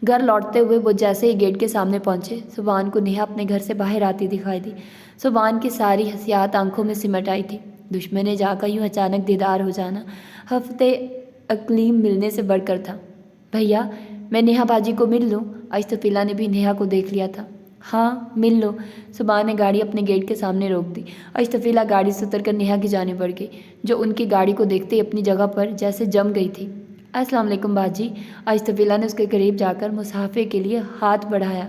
گھر لوٹتے ہوئے وہ جیسے ہی گیٹ کے سامنے پہنچے، صوبان کو نیہا اپنے گھر سے باہر آتی دکھائی دی۔ صوبان کی ساری حسیات آنکھوں میں سمٹ آئی تھی۔ دشمن جا کا یوں اچانک دیدار ہو جانا ہفتے اقلیم ملنے سے بڑھ کر تھا۔ بھیا میں نیہا باجی کو مل لوں؟ اشتفیلہ نے بھی نیہا کو دیکھ لیا تھا۔ ہاں مل لو۔ صوبان نے گاڑی اپنے گیٹ کے سامنے روک دی۔ اشتفیلہ گاڑی سے اتر کر نیہا کی جانب بڑھ گئی، جو ان کی گاڑی کو دیکھتے ہی اپنی جگہ پر جیسے جم گئی تھی۔ السلام علیکم باجی۔ اشتفیلہ نے اس کے قریب جا کر مصافحے کے لیے ہاتھ بڑھایا۔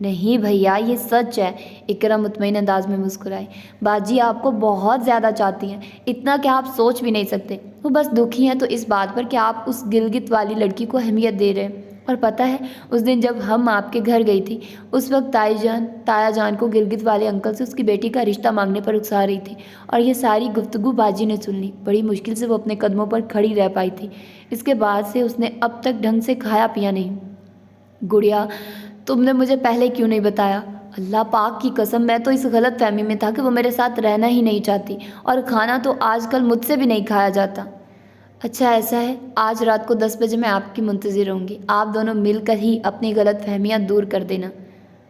نہیں بھیا یہ سچ ہے، اقرا مطمئن انداز میں مسکرائی۔ باجی آپ کو بہت زیادہ چاہتی ہیں، اتنا کہ آپ سوچ بھی نہیں سکتے۔ وہ بس دکھی ہیں تو اس بات پر کہ آپ اس گلگت والی لڑکی کو اہمیت دے رہے ہیں۔ اور پتہ ہے اس دن جب ہم آپ کے گھر گئی تھی اس وقت تایا جان کو گلگت والے انکل سے اس کی بیٹی کا رشتہ مانگنے پر اکسا رہی تھی، اور یہ ساری گفتگو باجی نے سن لی۔ بڑی مشکل سے وہ اپنے قدموں پر کھڑی رہ پائی تھی۔ اس کے بعد سے اس نے اب تک ڈھنگ سے کھایا پیا نہیں۔ گڑیا تم نے مجھے پہلے کیوں نہیں بتایا؟ اللہ پاک کی قسم میں تو اس غلط فہمی میں تھا کہ وہ میرے ساتھ رہنا ہی نہیں چاہتی، اور کھانا تو آج کل مجھ سے بھی نہیں کھایا جاتا۔ اچھا ایسا ہے، آج رات کو 10 بجے میں آپ کی منتظر ہوں گی، آپ دونوں مل کر ہی اپنی غلط فہمیاں دور کر دینا۔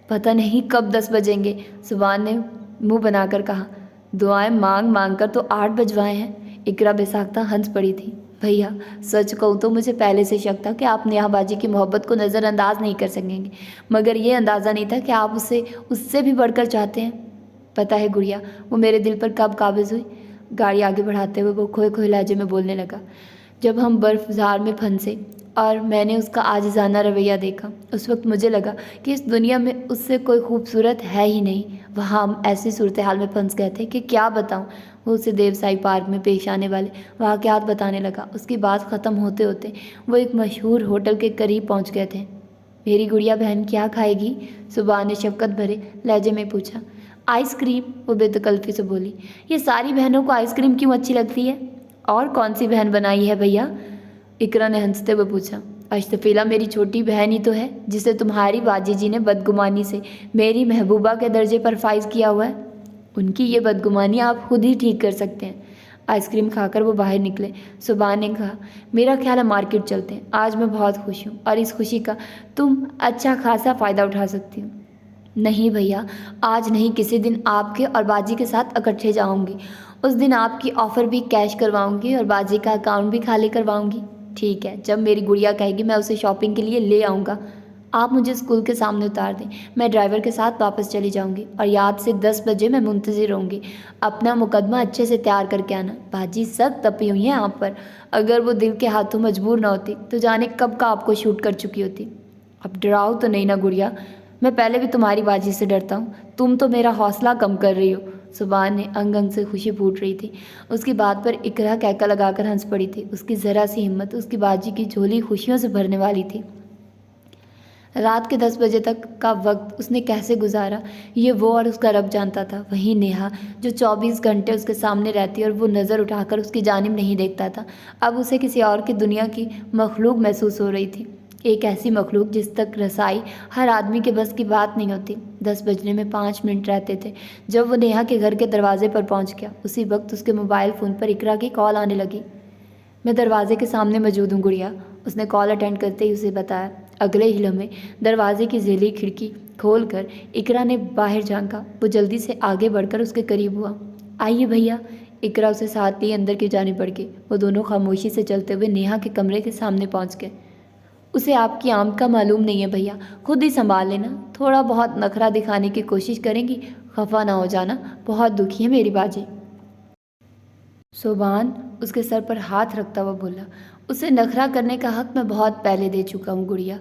پتہ نہیں کب 10 بجیں گے، سبحان نے منہ بنا کر کہا۔ دعائیں مانگ مانگ کر تو 8 بجوائے ہیں۔ اقرا بے ساختہ ہنس پڑی تھی۔ بھیا سچ کہوں تو مجھے پہلے سے شک تھا کہ آپ نیہا باجی کی محبت کو نظر انداز نہیں کر سکیں گے، مگر یہ اندازہ نہیں تھا کہ آپ اسے اس سے بھی بڑھ کر چاہتے ہیں۔ پتہ ہے گڑیا وہ میرے دل پر کب قابض ہوئی؟ گاڑی آگے بڑھاتے ہوئے وہ کھوئے کھوئے لہجے میں بولنے لگا۔ جب ہم برف زار میں پھنسے اور میں نے اس کا عاجزانہ رویہ دیکھا، اس وقت مجھے لگا کہ اس دنیا میں اس سے کوئی خوبصورت ہے ہی نہیں۔ وہاں ہم ایسی صورتحال میں پھنس گئے تھے کہ کیا بتاؤں۔ وہ اسے دیوسائی پارک میں پیش آنے والے واقعات بتانے لگا۔ اس کی بات ختم ہوتے ہوتے وہ ایک مشہور ہوٹل کے قریب پہنچ گئے تھے۔ میری گڑیا بہن کیا کھائے گی؟ سبحان نے شفقت بھرے لہجے میں پوچھا۔ آئس کریم، وہ بے تکلفی سے بولی۔ یہ ساری بہنوں کو آئس کریم کیوں اچھی لگتی ہے؟ اور کون سی بہن بنائی ہے بھیا؟ اقرا نے ہنستے ہوئے پوچھا۔ اشتفیلہ میری چھوٹی بہن ہی تو ہے جسے تمہاری باجی جی نے بدگمانی سے میری محبوبہ کے درجے پر فائز کیا ہوا ہے۔ ان کی یہ بدگمانی آپ خود ہی ٹھیک کر سکتے ہیں۔ آئس کریم کھا کر وہ باہر نکلے۔ سبحان نے کہا، میرا خیال ہے مارکیٹ چلتے ہیں، آج میں بہت خوش ہوں اور اس خوشی کا تم اچھا خاصا فائدہ اٹھا سکتی ہو۔ نہیں بھیا آج نہیں، کسی دن آپ کے اور باجی کے ساتھ اکٹھے جاؤں گی۔ اس دن آپ کی آفر بھی کیش کرواؤں گی اور باجی کا اکاؤنٹ بھی خالی کرواؤں گی۔ ٹھیک ہے، جب میری گڑیا کہے گی میں اسے شاپنگ کے لیے لے آؤں گا۔ آپ مجھے اسکول کے سامنے اتار دیں، میں ڈرائیور کے ساتھ واپس چلی جاؤں گی، اور یاد سے 10 بجے میں منتظر ہوں گی۔ اپنا مقدمہ اچھے سے تیار کر کے آنا۔ باجی سخت تپی ہوئی ہیں آپ پر، اگر وہ دل کے ہاتھوں مجبور نہ ہوتی تو جانے کب کا آپ کو شوٹ کر چکی ہوتی۔ اب ڈراؤ تو نہیں نا گڑیا، میں پہلے بھی تمہاری باجی سے ڈرتا ہوں، تم تو میرا حوصلہ کم کر رہی ہو۔ سبحان نے انگ انگ سے خوشی پھوٹ رہی تھی۔ اس کی بات پر اقرا کہکا لگا کر ہنس پڑی تھی۔ اس کی ذرا سی ہمت اس کی باجی کی جھولی خوشیوں سے بھرنے والی تھی۔ رات کے 10 بجے تک کا وقت اس نے کیسے گزارا یہ وہ اور اس کا رب جانتا تھا۔ وہیں نیہا جو 24 گھنٹے اس کے سامنے رہتی اور وہ نظر اٹھا کر اس کی جانب نہیں دیکھتا تھا، اب اسے کسی اور کی دنیا کی مخلوق محسوس ہو رہی تھی۔ ایک ایسی مخلوق جس تک رسائی ہر آدمی کے بس کی بات نہیں ہوتی۔ 10 بجنے میں 5 منٹ رہتے تھے جب وہ نیہا کے گھر کے دروازے پر پہنچ گیا۔ اسی وقت اس کے موبائل فون پر اقرا کی کال آنے لگی۔ میں دروازے کے سامنے موجود ہوں گڑیا، اس نے کال اٹینڈ کرتے ہی اسے بتایا۔ اگلے ہی لمحے دروازے کی ذیلی کھڑکی کھول کر اقرا نے باہر جھانکا۔ وہ جلدی سے آگے بڑھ کر اس کے قریب ہوا۔ آئیے بھیا، اقرا اسے ساتھ لیے اندر کی جانب بڑھ گئی۔ وہ دونوں خاموشی سے چلتے ہوئے نیہا کے کمرے کے سامنے پہنچ گئے۔ اسے آپ کی آمد کا معلوم نہیں ہے بھیا، خود ہی سنبھال لینا، تھوڑا بہت نخرہ دکھانے کی کوشش کریں گی، خفا نہ ہو جانا، بہت دکھی ہے میری باجی۔ سبحان اس کے سر پر ہاتھ رکھتا ہوا بولا، اسے نخرہ کرنے کا حق میں بہت پہلے دے چکا ہوں گڑیا،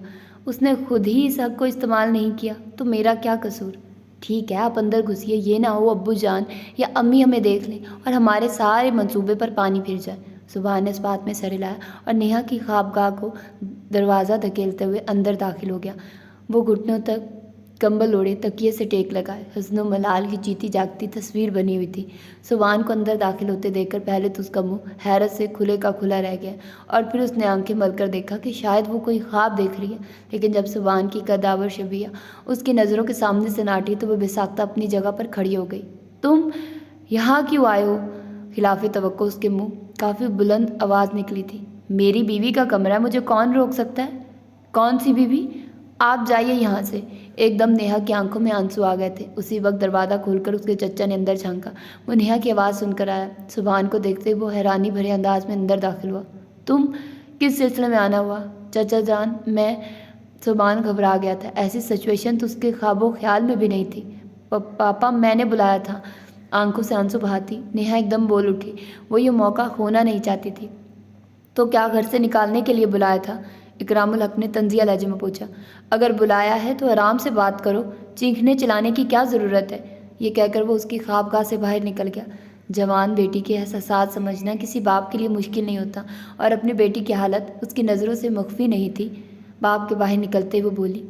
اس نے خود ہی اس حق کو استعمال نہیں کیا تو میرا کیا قصور؟ ٹھیک ہے آپ اندر گھسیے، یہ نہ ہو ابو جان یا امی ہمیں دیکھ لیں اور ہمارے سارے منصوبے پر پانی پھر جائے۔ سبحان نے اس بات میں سر ہلایا اور نیہا کی خوابگاہ کو دروازہ دھکیلتے ہوئے اندر داخل ہو گیا۔ وہ گھٹنوں تک کمبل اوڑھے تکیے سے ٹیک لگائے، حزن و ملال کی جیتی جاگتی تصویر بنی ہوئی تھی۔ سبحان کو اندر داخل ہوتے دیکھ کر پہلے تو اس کا منہ حیرت سے کھلے کا کھلا رہ گیا، اور پھر اس نے آنکھیں مل کر دیکھا کہ شاید وہ کوئی خواب دیکھ رہی ہے۔ لیکن جب سبحان کی کداور شبیہ اس کی نظروں کے سامنے سے ناٹی تو وہ بے ساختہ اپنی جگہ پر کھڑی ہو گئی۔ تم یہاں کیوں آئے ہو؟ خلاف توقع اس کے منہ کافی بلند آواز نکلی تھی۔ میری بیوی کا کمرہ ہے، مجھے کون روک سکتا ہے؟ کون سی بیوی؟ آپ جائیے یہاں سے۔ ایک دم نیہا کی آنکھوں میں آنسو آ گئے تھے۔ اسی وقت دروازہ کھول کر اس کے چچا نے اندر جھانکا۔ وہ نیہا کی آواز سن کر آیا۔ سبحان کو دیکھتے وہ حیرانی بھرے انداز میں اندر داخل ہوا۔ تم کس سلسلے میں آنا ہوا؟ چچا جان میں سبحان گھبرا گیا تھا، ایسی سچویشن تو اس کے خواب و خیال میں بھی نہیں تھی۔ پاپا میں نے بلایا تھا، آنکھوں سے آنسو بہاتی نیہا ایک دم بول اٹھی۔ وہ یہ موقع کھونا نہیں چاہتی تھی۔ تو کیا گھر سے نکالنے کے لیے بلایا تھا؟ اکرام الحق نے طنزیہ لہجے میں پوچھا۔ اگر بلایا ہے تو آرام سے بات کرو، چیخنے چلانے کی کیا ضرورت ہے؟ یہ کہہ کر وہ اس کی خوابگاہ سے باہر نکل گیا۔ جوان بیٹی کے احساسات سمجھنا کسی باپ کے لیے مشکل نہیں ہوتا، اور اپنی بیٹی کی حالت اس کی نظروں سے مخفی نہیں تھی۔ باپ کے باہر نکلتے وہ بولی،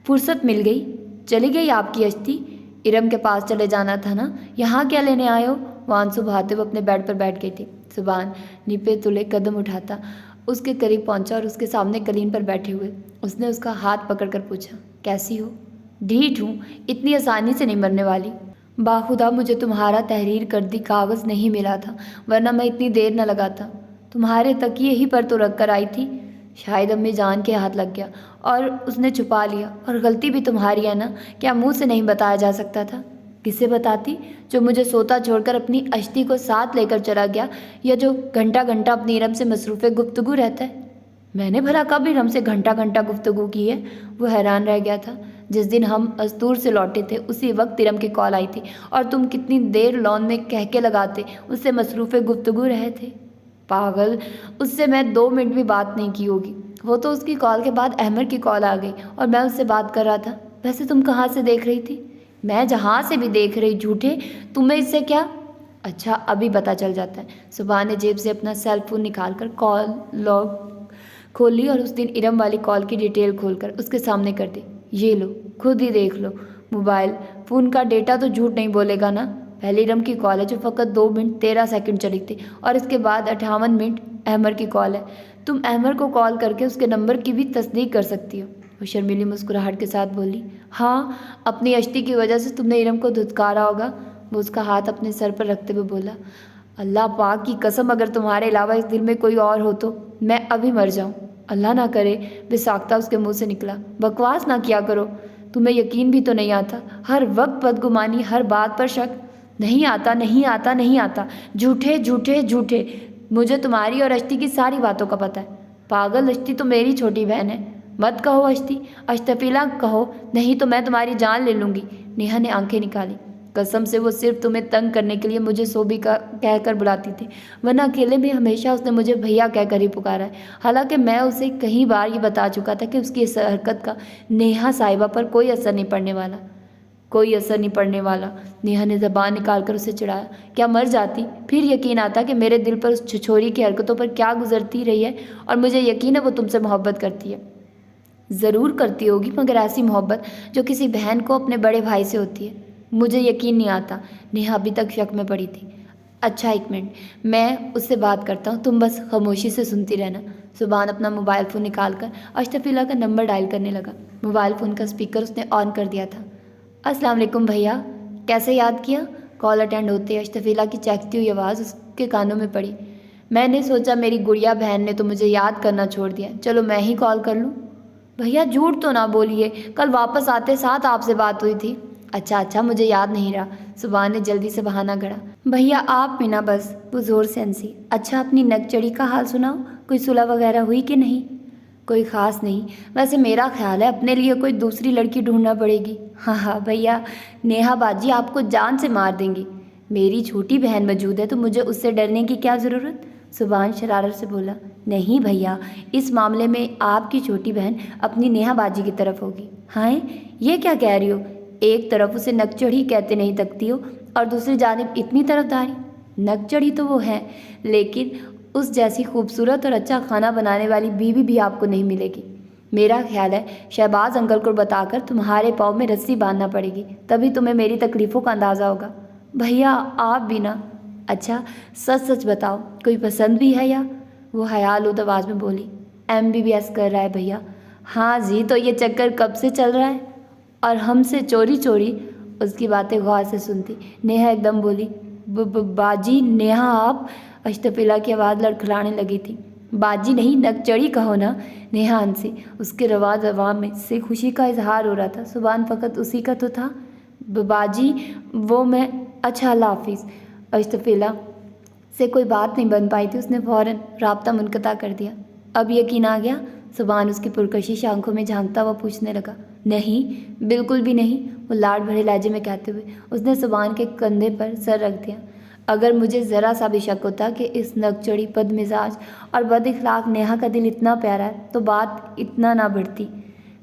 فرصت مل گئی؟ چلی گئی آپ کی اشتی؟ ارم کے پاس چلے جانا تھا نا، یہاں کیا لینے آئے ہو؟ وہ آنسو بہاتے ہوئے اپنے بیڈ پر بیٹھ گئی تھی۔ سبحان نپے تلے قدم اٹھاتا اس کے قریب پہنچا اور اس کے سامنے قلین پر بیٹھے ہوئے اس نے اس کا ہاتھ پکڑ کر پوچھا، کیسی ہو؟ ڈھیٹ ہوں، اتنی آسانی سے نہیں مرنے والی۔ باخدا مجھے تمہارا تحریر کردی کاغذ نہیں ملا تھا، ورنہ میں اتنی دیر نہ لگاتا۔ تمہارے تک یہی پر تو رکھ کر آئی تھی۔ شاید امی جان کے ہاتھ لگ گیا اور اس نے چھپا لیا، اور غلطی بھی تمہاری ہے نا، کیا منہ سے نہیں بتایا جا سکتا تھا؟ کسے بتاتی؟ جو مجھے سوتا چھوڑ کر اپنی اشتی کو ساتھ لے کر چلا گیا، یا جو گھنٹہ گھنٹہ اپنی ارم سے مصروف گفتگو رہتا ہے؟ میں نے بھلا کب ارم سے گھنٹہ گھنٹہ گفتگو کی ہے؟ وہ حیران رہ گیا تھا۔ جس دن ہم استور سے لوٹے تھے اسی وقت ارم کی کال آئی تھی، اور تم کتنی دیر لان میں کہکے لگاتے اس سے مصروف گفتگو رہے تھے۔ پاگل، اس سے میں 2 منٹ بھی بات نہیں کی ہوگی۔ وہ تو اس کی کال کے بعد احمد کی کال آ گئی اور میں اس سے بات کر رہا تھا۔ ویسے تم کہاں سے دیکھ رہی تھی؟ میں جہاں سے بھی دیکھ رہی، جھوٹے، تمہیں اس سے کیا؟ اچھا ابھی پتہ چل جاتا ہے۔ صبح نے جیب سے اپنا سیل فون نکال کر کال لاگ کھول لی اور اس دن ارم والی کال کی ڈیٹیل کھول کر اس کے سامنے کر دی۔ یہ لو، خود ہی دیکھ لو۔ موبائل فون کا ڈیٹا تو جھوٹ نہیں بولے گا نا؟ پہلی ارم کی کال ہے جو فقط 2 منٹ 13 سیکنڈ چلی تھی، اور اس کے بعد 58 منٹ احمد کی کال ہے۔ تم احمد کو کال کر کے اس کے نمبر کی بھی تصدیق کر سکتی ہو۔ وہ شرمیلی مسکراہٹ کے ساتھ بولی، ہاں، اپنی اشتی کی وجہ سے تم نے ارم کو دھتکارا ہوگا۔ وہ اس کا ہاتھ اپنے سر پر رکھتے ہوئے بولا، اللہ پاک کی قسم، اگر تمہارے علاوہ اس دل میں کوئی اور ہو تو میں ابھی مر جاؤں۔ اللہ نہ کرے، بے ساختہ اس کے منہ سے نکلا۔ بکواس نہ کیا کرو، تمہیں یقین بھی تو نہیں آتا؟ ہر وقت بدگمانی، ہر بات پر شک۔ نہیں آتا، نہیں آتا، نہیں آتا، جھوٹے جھوٹے جھوٹے۔ مجھے تمہاری اور اشتی کی ساری باتوں کا پتہ ہے۔ پاگل، اشتی تو میری چھوٹی بہن ہے۔ مت کہو اشتی، اشتفیلا کہو، نہیں تو میں تمہاری جان لے لوں گی۔ نیہا نے آنکھیں نکالی۔ قسم سے وہ صرف تمہیں تنگ کرنے کے لیے مجھے سوبی کا کہہ کر بلاتی تھی، ورنہ اکیلے میں ہمیشہ اس نے مجھے بھیا کہہ کر ہی پکارا ہے۔ حالانکہ میں اسے کئی بار یہ بتا چکا تھا کہ اس کی اس حرکت کا نیہا صاحبہ پر کوئی اثر نہیں پڑنے والا، کوئی اثر نہیں پڑنے والا۔ نیہا نے زبان نکال کر اسے چڑھایا، کیا مر جاتی؟ پھر یقین آتا کہ میرے دل پر اس چھچوری کی حرکتوں پر کیا گزرتی رہی ہے، اور مجھے یقین ہے وہ تم سے محبت کرتی ہے۔ ضرور کرتی ہوگی، مگر ایسی محبت جو کسی بہن کو اپنے بڑے بھائی سے ہوتی ہے۔ مجھے یقین نہیں آتا۔ نیہا ابھی تک شک میں پڑی تھی۔ اچھا 1 منٹ، میں اس سے بات کرتا ہوں، تم بس خاموشی سے سنتی رہنا۔ سبحان اپنا موبائل فون نکال کر اشتفیلا کا نمبر ڈائل کرنے لگا۔ موبائل فون کا اسپیکر اس نے آن کر دیا تھا۔ السلام علیکم بھیا، کیسے یاد کیا؟ کال اٹینڈ ہوتے اشتفیلا کی چہکتی ہوئی آواز اس کے کانوں میں پڑی۔ میں نے سوچا میری گڑیا بہن نے تو مجھے یاد کرنا چھوڑ دیا، چلو میں ہی کال کر لوں۔ بھیا جھوٹ تو نہ بولیے، کل واپس آتے ساتھ آپ سے بات ہوئی تھی۔ اچھا مجھے یاد نہیں رہا۔ سبحان نے جلدی سے بہانہ گھڑا۔ بھیا آپ بھی نہ بس، وہ زور سے ہنسی۔ اچھا اپنی نک چڑی کا حال سناؤ، کوئی صلح وغیرہ ہوئی کہ نہیں؟ کوئی خاص نہیں، ویسے میرا خیال ہے اپنے لیے کوئی دوسری لڑکی ڈھونڈنا پڑے گی۔ ہاں بھیا، نیہا باجی آپ کو جان سے مار دیں گی۔ میری چھوٹی بہن موجود ہے تو مجھے اس سے ڈرنے کی کیا ضرورت؟ سبحان شرارت سے بولا، نہیں بھیا، اس معاملے میں آپ کی چھوٹی بہن اپنی نیہا باجی کی طرف ہوگی۔ ہائے، یہ کیا کہہ رہی ہو؟ ایک طرف اسے نک چڑھی کہتے نہیں تکتی ہو، اور دوسری جانب اتنی طرفداری۔ نک چڑھی تو وہ ہے، لیکن اس جیسی خوبصورت اور اچھا کھانا بنانے والی بیوی بھی آپ کو نہیں ملے گی۔ میرا خیال ہے شہباز انکل کو بتا کر تمہارے پاؤں میں رسی باندھنا پڑے گی، تبھی تمہیں میری تکلیفوں کا اندازہ ہوگا۔ بھیا آپ بھی نا۔ اچھا سچ بتاؤ، کوئی پسند بھی ہے یا؟ وہ حیال آلود آواز میں بولی۔ MBBS کر رہا ہے بھیا۔ ہاں جی، تو یہ چکر کب سے چل رہا ہے؟ اور ہم سے چوری چوری؟ اس کی باتیں غور سے سنتی نیہا ایک دم بولی، باجی نیہا آپ؟ اشتفیلا کی آواز لڑکھڑانے لگی تھی۔ باجی نہیں، نک چڑھی کہو نا۔ نیہا ہنسی، اس کے رواج عوام میں سے خوشی کا اظہار ہو رہا تھا۔ زبان فقط اسی کا تو تھا، باجی وہ میں۔ اچھا اللہ حافظ۔ اشتفیلا سے کوئی بات نہیں بن پائی تھی، اس نے فوراً رابطہ منقطع کر دیا۔ اب یقین آ گیا؟ زبان اس کی پرکشش آنکھوں میں جھانکتا ہوا پوچھنے لگا۔ نہیں، بالکل بھی نہیں، وہ لاڈ بھرے لہجے میں کہتے ہوئے اس نے زبان کے کندھے پر سر رکھ دیا۔ اگر مجھے ذرا سا بھی شک ہوتا کہ اس نکچڑی بد مزاج اور بد اخلاق نیہا کا دل اتنا پیارا ہے تو بات اتنا نہ بڑھتی۔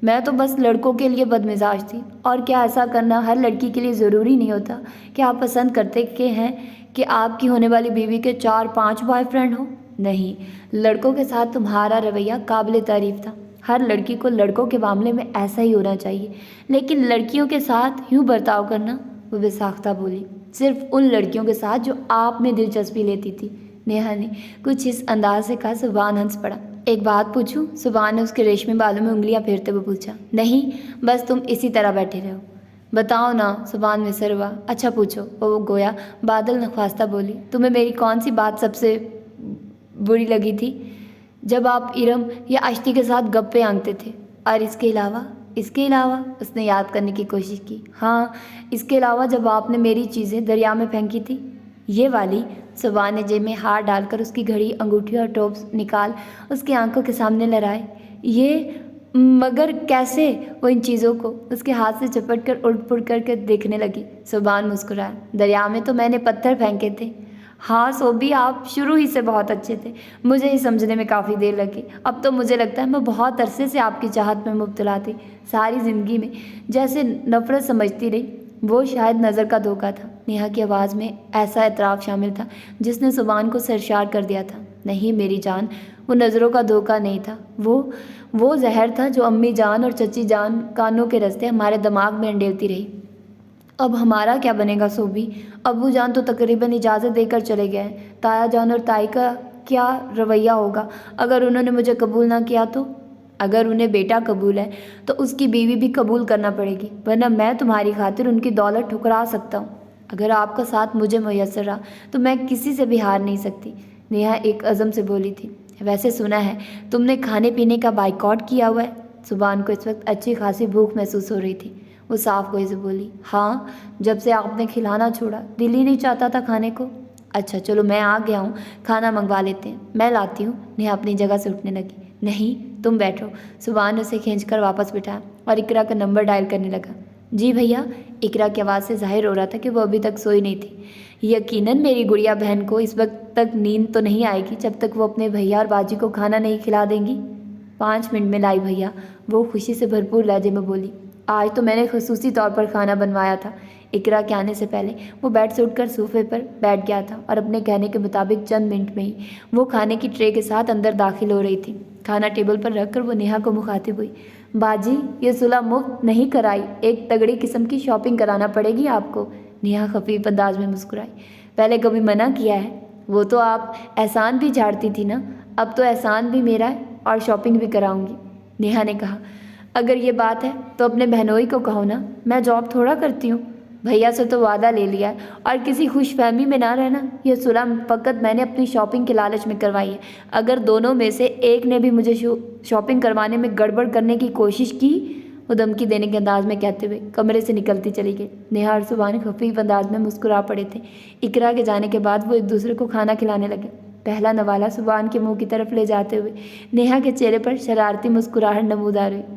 میں تو بس لڑکوں کے لیے بد مزاج تھی، اور کیا ایسا کرنا ہر لڑکی کے لیے ضروری نہیں ہوتا کہ آپ پسند کرتے کہ ہیں کہ آپ کی ہونے والی بیوی کے 4-5 بوائے فرینڈ ہوں؟ نہیں، لڑکوں کے ساتھ تمہارا رویہ قابل تعریف تھا۔ ہر لڑکی کو لڑکوں کے معاملے میں ایسا ہی ہونا چاہیے، لیکن لڑکیوں کے ساتھ یوں برتاؤ کرنا، وہ بے ساختہ بولی، صرف ان لڑکیوں کے ساتھ جو آپ میں دلچسپی لیتی تھی۔ نیہا نے کچھ اس انداز سے کہا سبحان ہنس پڑا۔ ایک بات پوچھوں؟ سبحان نے اس کے ریشمی بالوں میں انگلیاں پھیرتے ہوئے پوچھا۔ نہیں، بس تم اسی طرح بیٹھے رہو۔ بتاؤ نا، سبحان میں سر ہوا۔ اچھا پوچھو، وہ گویا بادل نخواستہ بولی۔ تمہیں میری کون سی بات سب سے بری لگی تھی؟ جب آپ ارم یا اشتی کے ساتھ گپے آنکھتے تھے۔ اور اس کے علاوہ؟ اس کے علاوہ؟ اس نے یاد کرنے کی کوشش کی۔ ہاں، اس کے علاوہ جب آپ نے میری چیزیں دریا میں پھینکی تھی، یہ والی۔ سبحان نے جیب میں ہاتھ ڈال کر اس کی گھڑی، انگوٹھی اور ٹوپس نکال اس کی آنکھوں کے سامنے لہرائے۔ یہ مگر کیسے؟ وہ ان چیزوں کو اس کے ہاتھ سے چپٹ کر الٹ پلٹ کر کے دیکھنے لگی۔ سبحان مسکرایا۔ دریا میں تو میں نے پتھر پھینکے تھے۔ ہاں صوبی، آپ شروع ہی سے بہت اچھے تھے، مجھے یہ سمجھنے میں کافی دیر لگی۔ اب تو مجھے لگتا ہے میں بہت عرصے سے آپ کی چاہت میں مبتلا تھی، ساری زندگی میں جیسے نفرت سمجھتی رہی۔ وہ شاید نظر کا دھوکہ تھا۔ نیہا کی آواز میں ایسا اعتراف شامل تھا جس نے سبحان کو سرشار کر دیا تھا۔ نہیں میری جان، وہ نظروں کا دھوکہ نہیں تھا، وہ زہر تھا جو امی جان اور چچی جان کانوں کے رستے ہمارے دماغ میں انڈیلتی رہی۔ اب ہمارا کیا بنے گا صوبی؟ ابو جان تو تقریباً اجازت دے کر چلے گئے ہیں۔ تایا جان اور تائی کا کیا رویہ ہوگا اگر انہوں نے مجھے قبول نہ کیا تو؟ اگر انہیں بیٹا قبول ہے تو اس کی بیوی بھی قبول کرنا پڑے گی، ورنہ میں تمہاری خاطر ان کی دولت ٹھکرا سکتا ہوں۔ اگر آپ کا ساتھ مجھے میسر رہا تو میں کسی سے بھی ہار نہیں سکتی۔ نیہا ایک عزم سے بولی تھی۔ ویسے سنا ہے تم نے کھانے پینے کا بائیکاٹ کیا ہوا ہے؟ سبحان کو اس وقت اچھی خاصی بھوک محسوس ہو رہی تھی۔ وہ صاف گوئی سے بولی، ہاں، جب سے آپ نے کھلانا چھوڑا دل ہی نہیں چاہتا تھا کھانے کو۔ اچھا چلو میں آ گیا ہوں، کھانا منگوا لیتے ہیں، میں لاتی ہوں۔ نیہا اپنی جگہ سے اٹھنے لگی۔ نہیں تم بیٹھو۔ سبحان نے اسے کھینچ کر واپس بٹھایا اور اقرا کا نمبر ڈائل کرنے لگا۔ جی بھیا؟ اقرا کی آواز سے ظاہر ہو رہا تھا کہ وہ ابھی تک سوئی نہیں تھی۔ یقیناً میری گڑیا بہن کو اس وقت تک نیند تو نہیں آئے گی جب تک وہ اپنے بھیا اور باجی کو کھانا نہیں کھلا دیں گی۔ 5 منٹ میں لائی بھیا، وہ خوشی سے بھرپور لہجے میں بولی۔ آج تو میں نے خصوصی طور پر کھانا بنوایا تھا۔ اقرا کے آنے سے پہلے وہ بیڈ سے اٹھ کر صوفے پر بیٹھ گیا تھا اور اپنے کہنے کے مطابق چند منٹ میں ہی وہ کھانے کی ٹرے کے ساتھ اندر داخل ہو رہی تھی۔ کھانا ٹیبل پر رکھ کر وہ نیہا کو مخاطب ہوئی۔ باجی، یہ صلح مفت نہیں کرائی، ایک تگڑی قسم کی شاپنگ کرانا پڑے گی آپ کو۔ نیہا خفیف انداز میں مسکرائی۔ پہلے کبھی منع کیا ہے؟ وہ تو آپ احسان بھی جھاڑتی تھی نا، اب تو احسان بھی میرا ہے اور شاپنگ بھی کراؤں گی۔ نیہا نے کہا، اگر یہ بات ہے تو اپنے بہنوئی کو کہو نا، میں جاب تھوڑا کرتی ہوں۔ بھیا سے تو وعدہ لے لیا ہے اور کسی خوش فہمی میں نہ رہنا۔ یہ صلح فقط میں نے اپنی شاپنگ کے لالچ میں کروائی ہے۔ اگر دونوں میں سے ایک نے بھی مجھے شاپنگ کروانے میں گڑبڑ کرنے کی کوشش کی، وہ دھمکی دینے کے انداز میں کہتے ہوئے کمرے سے نکلتی چلی گئی۔ نیہا اور سبحان خفیف انداز میں مسکرا پڑے تھے۔ اقرا کے جانے کے بعد وہ ایک دوسرے کو کھانا کھلانے لگے۔ پہلا نوالا سبحان کے منہ کی طرف لے جاتے ہوئے نیہا کے چہرے پر شرارتی مسکراہٹ نمودار ہوئی۔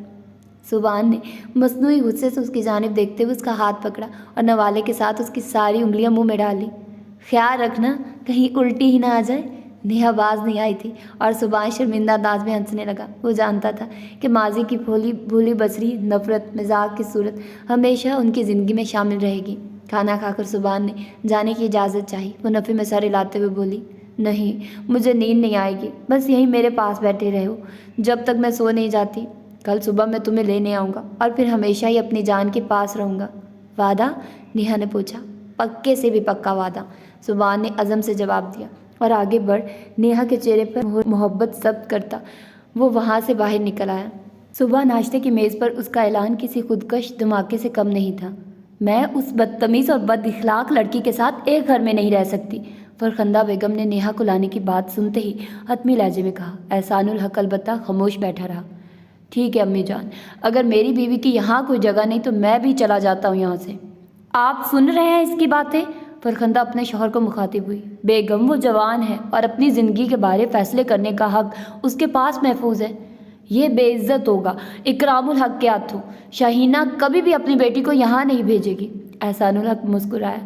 سبحان نے مصنوعی غصے سے اس کی جانب دیکھتے ہوئے اس کا ہاتھ پکڑا اور نوالے کے ساتھ اس کی ساری انگلیاں منہ میں ڈالی۔ خیال رکھنا کہیں الٹی ہی نہ آ جائے۔ نیہا باز نہیں آئی تھی اور سبحان شرمندہ انداز میں ہنسنے لگا۔ وہ جانتا تھا کہ ماضی کی بھولی بسری نفرت مذاق کی صورت ہمیشہ ان کی زندگی میں شامل رہے گی۔ کھانا کھا کر سبحان نے جانے کی اجازت چاہی۔ وہ نفی میں سر ہلاتے ہوئے بولی، نہیں، مجھے نیند نہیں آئے گی، بس یہیں میرے پاس بیٹھے رہو جب تک میں سو نہیں جاتی۔ کل صبح میں تمہیں لینے آؤں گا اور پھر ہمیشہ ہی اپنی جان کے پاس رہوں گا۔ وعدہ؟ نیہا نے پوچھا۔ پکے سے بھی پکا وعدہ، سبحان نے عزم سے جواب دیا اور آگے بڑھ نیہا کے چہرے پر محبت ضبط کرتا وہ وہاں سے باہر نکل آیا۔ صبح ناشتے کی میز پر اس کا اعلان کسی خودکش دھماکے سے کم نہیں تھا۔ میں اس بدتمیز اور بد اخلاق لڑکی کے ساتھ ایک گھر میں نہیں رہ سکتی، فرخندہ بیگم نے نیہا کو لانے کی بات سنتے ہی حتمی لہجے میں کہا۔ احسان الحق البتہ خاموش بیٹھا رہا۔ ٹھیک ہے امی جان، اگر میری بیوی کی یہاں کوئی جگہ نہیں تو میں بھی چلا جاتا ہوں یہاں سے۔ آپ سن رہے ہیں اس کی باتیں؟ فرخندہ اپنے شوہر کو مخاطب ہوئی۔ بیگم، وہ جوان ہے اور اپنی زندگی کے بارے فیصلے کرنے کا حق اس کے پاس محفوظ ہے۔ یہ بے عزت ہوگا اکرام الحق کے ہاتھوں۔ شاہینہ کبھی بھی اپنی بیٹی کو یہاں نہیں بھیجے گی۔ احسان الحق مسکرایا۔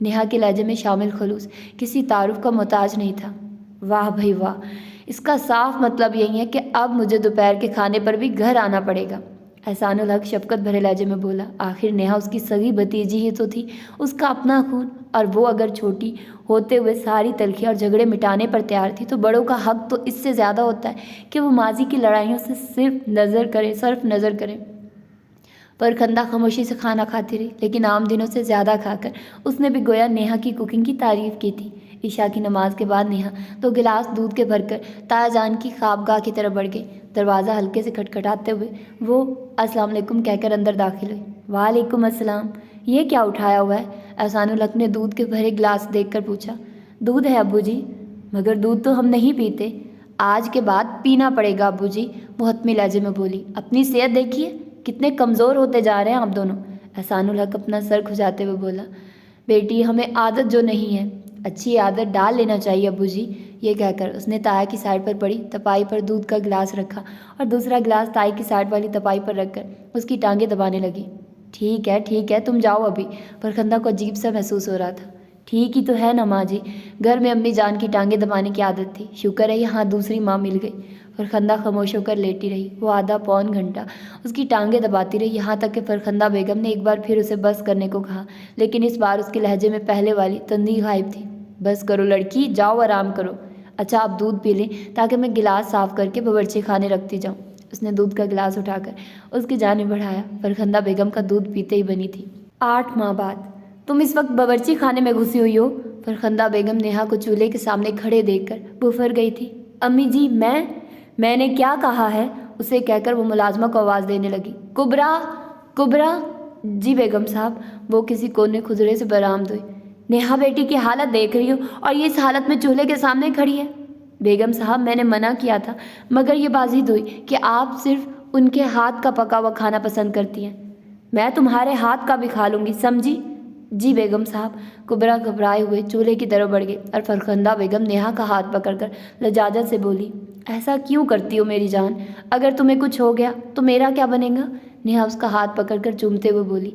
نیہا کے لہجے میں شامل خلوص کسی تعارف کا محتاج نہیں تھا۔ واہ بھائی واہ، اس کا صاف مطلب یہی ہے کہ اب مجھے دوپہر کے کھانے پر بھی گھر آنا پڑے گا، احسان الحق شفقت بھرے لہجے میں بولا۔ آخر نیہا اس کی سگی بھتیجی ہی تو تھی، اس کا اپنا خون، اور وہ اگر چھوٹی ہوتے ہوئے ساری تلخی اور جھگڑے مٹانے پر تیار تھی تو بڑوں کا حق تو اس سے زیادہ ہوتا ہے کہ وہ ماضی کی لڑائیوں سے صرف نظر کرے۔ فرخندہ خاموشی سے کھانا کھاتی رہی، لیکن عام دنوں سے زیادہ کھا کر اس نے بھی گویا نیہا کی کوکنگ کی تعریف کی تھی۔ عشاء کی نماز کے بعد نیہا 2 گلاس دودھ کے بھر کر تایا جان کی خوابگاہ کی طرف بڑھ گئی۔ دروازہ ہلکے سے کھٹکھٹاتے ہوئے وہ السلام علیکم کہہ کر اندر داخل ہوئی۔ وعلیکم السلام، یہ کیا اٹھایا ہوا ہے؟ احسان الحق نے دودھ کے بھرے گلاس دیکھ کر پوچھا۔ دودھ ہے ابو جی، مگر دودھ تو ہم نہیں پیتے۔ آج کے بعد پینا پڑے گا ابو جی، وہ حتمی لہجے میں بولی۔ اپنی صحت دیکھیے، کتنے کمزور ہوتے جا رہے ہیں آپ دونوں، احسان الحق اپنا سر کھجاتے ہوئے بولا۔ بیٹی ہمیں عادت جو نہیں ہے، اچھی عادت ڈال لینا چاہیے ابو جی، یہ کہہ کر اس نے تایا کی سائڈ پر پڑی تپائی پر دودھ کا گلاس رکھا اور دوسرا گلاس تائی کی سائڈ والی تپائی پر رکھ کر اس کی ٹانگیں دبانے لگی۔ ٹھیک ہے تم جاؤ ابھی، فرخندہ کو عجیب سا محسوس ہو رہا تھا۔ ٹھیک ہی تو ہے نا ماں جی، گھر میں امی جان کی ٹانگیں دبانے کی عادت تھی، شکر ہے یہاں دوسری ماں مل گئی۔ فرخندہ خاموش ہو کر لیٹی رہی، وہ آدھا پون گھنٹہ اس کی ٹانگیں دباتی رہی، یہاں تک کہ فرخندہ بیگم نے ایک بار پھر اسے بس کرنے کو کہا، لیکن اس بار اس کے لہجے میں پہلے والی تندی غائب تھی۔ بس کرو لڑکی، جاؤ آرام کرو۔ اچھا آپ دودھ پی لیں تاکہ میں گلاس صاف کر کے باورچی خانے رکھتی جاؤں۔ اس نے دودھ کا گلاس اٹھا کر اس کی جانب بڑھایا۔ فرخندہ بیگم کا دودھ پیتے ہی بنی تھی۔ 8 ماہ بعد تم اس وقت باورچی خانے میں گھسی ہوئی ہو؟ فرخندہ بیگم نیہا کو چولہے کے سامنے کھڑے دیکھ کر بفر گئی تھی۔ امی جی میں نے کیا کہا ہے؟ اسے کہہ کر وہ ملازمہ کو آواز دینے لگی۔ کبرا جی بیگم صاحب، وہ کسی کونے کھجرے سے برآمد ہوئی۔ نیہا بیٹی کی حالت دیکھ رہی ہو اور یہ اس حالت میں چولہے کے سامنے کھڑی ہے۔ بیگم صاحب میں نے منع کیا تھا، مگر یہ بازی ہوئی کہ آپ صرف ان کے ہاتھ کا پکا ہوا کھانا پسند کرتی ہیں۔ میں تمہارے ہاتھ کا بھی کھا لوں گی، سمجھی؟ جی بیگم صاحب، کبرا گھبرائے ہوئے چولہے کی طرف بڑھ گئی اور فرخندہ بیگم نیہا کا ہاتھ پکڑ کر لجاجت سے بولی، ایسا کیوں کرتی ہو میری جان؟ اگر تمہیں کچھ ہو گیا تو میرا کیا بنے گا؟ نیہا اس کا ہاتھ پکڑ کر چومتے ہوئے بولی،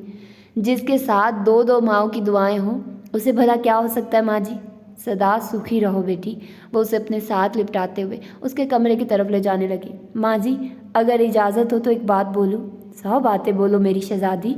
جس کے ساتھ 2 ماؤں کی دعائیں ہوں اسے بھلا کیا ہو سکتا ہے ماں جی؟ سدا سکھی رہو بیٹی، وہ اسے اپنے ساتھ لپٹاتے ہوئے اس کے کمرے کی طرف لے جانے لگی۔ ماں جی اگر اجازت ہو تو ایک بات بولوں؟ 100 باتیں بولو میری شہزادی،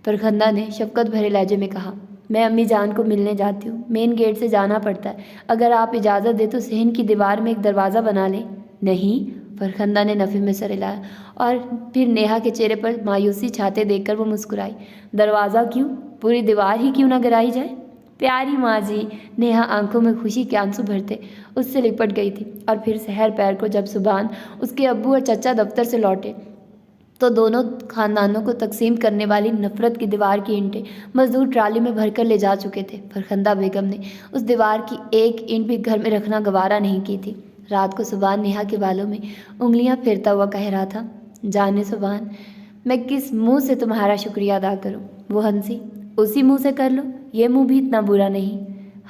فرخندہ نے شفقت بھرے لہجے میں کہا۔ میں امی جان کو ملنے جاتی ہوں، مین گیٹ سے جانا پڑتا ہے، اگر آپ اجازت دیں تو صحن کی دیوار میں ایک دروازہ بنا لیں۔ نہیں، فرخندہ نے نفی میں سر ہلایا اور پھر نیہا کے چہرے پر مایوسی چھاتے دیکھ کر وہ مسکرائی۔ دروازہ کیوں؟ پوری دیوار ہی کیوں نہ گرائی جائے؟ پیاری ماں جی، نیہا آنکھوں میں خوشی کے آنسو بھرتے اس سے لپٹ گئی تھی۔ اور پھر سحر پیر کو جب صبحان اس کے ابو اور چچا دفتر سے لوٹے تو دونوں خاندانوں کو تقسیم کرنے والی نفرت کی دیوار کی اینٹیں مزدور ٹرالی میں بھر کر لے جا چکے تھے۔ فرخندہ بیگم نے اس دیوار کی ایک اینٹ بھی گھر میں رکھنا گوارا نہیں کی تھی۔ رات کو صبحان نیہا کے بالوں میں انگلیاں پھیرتا ہوا کہہ رہا تھا، جانے صبحان، میں کس منہ سے تمہارا شکریہ ادا کروں؟ وہ ہنسی، اسی منہ سے کر لو، یہ منہ بھی اتنا برا نہیں۔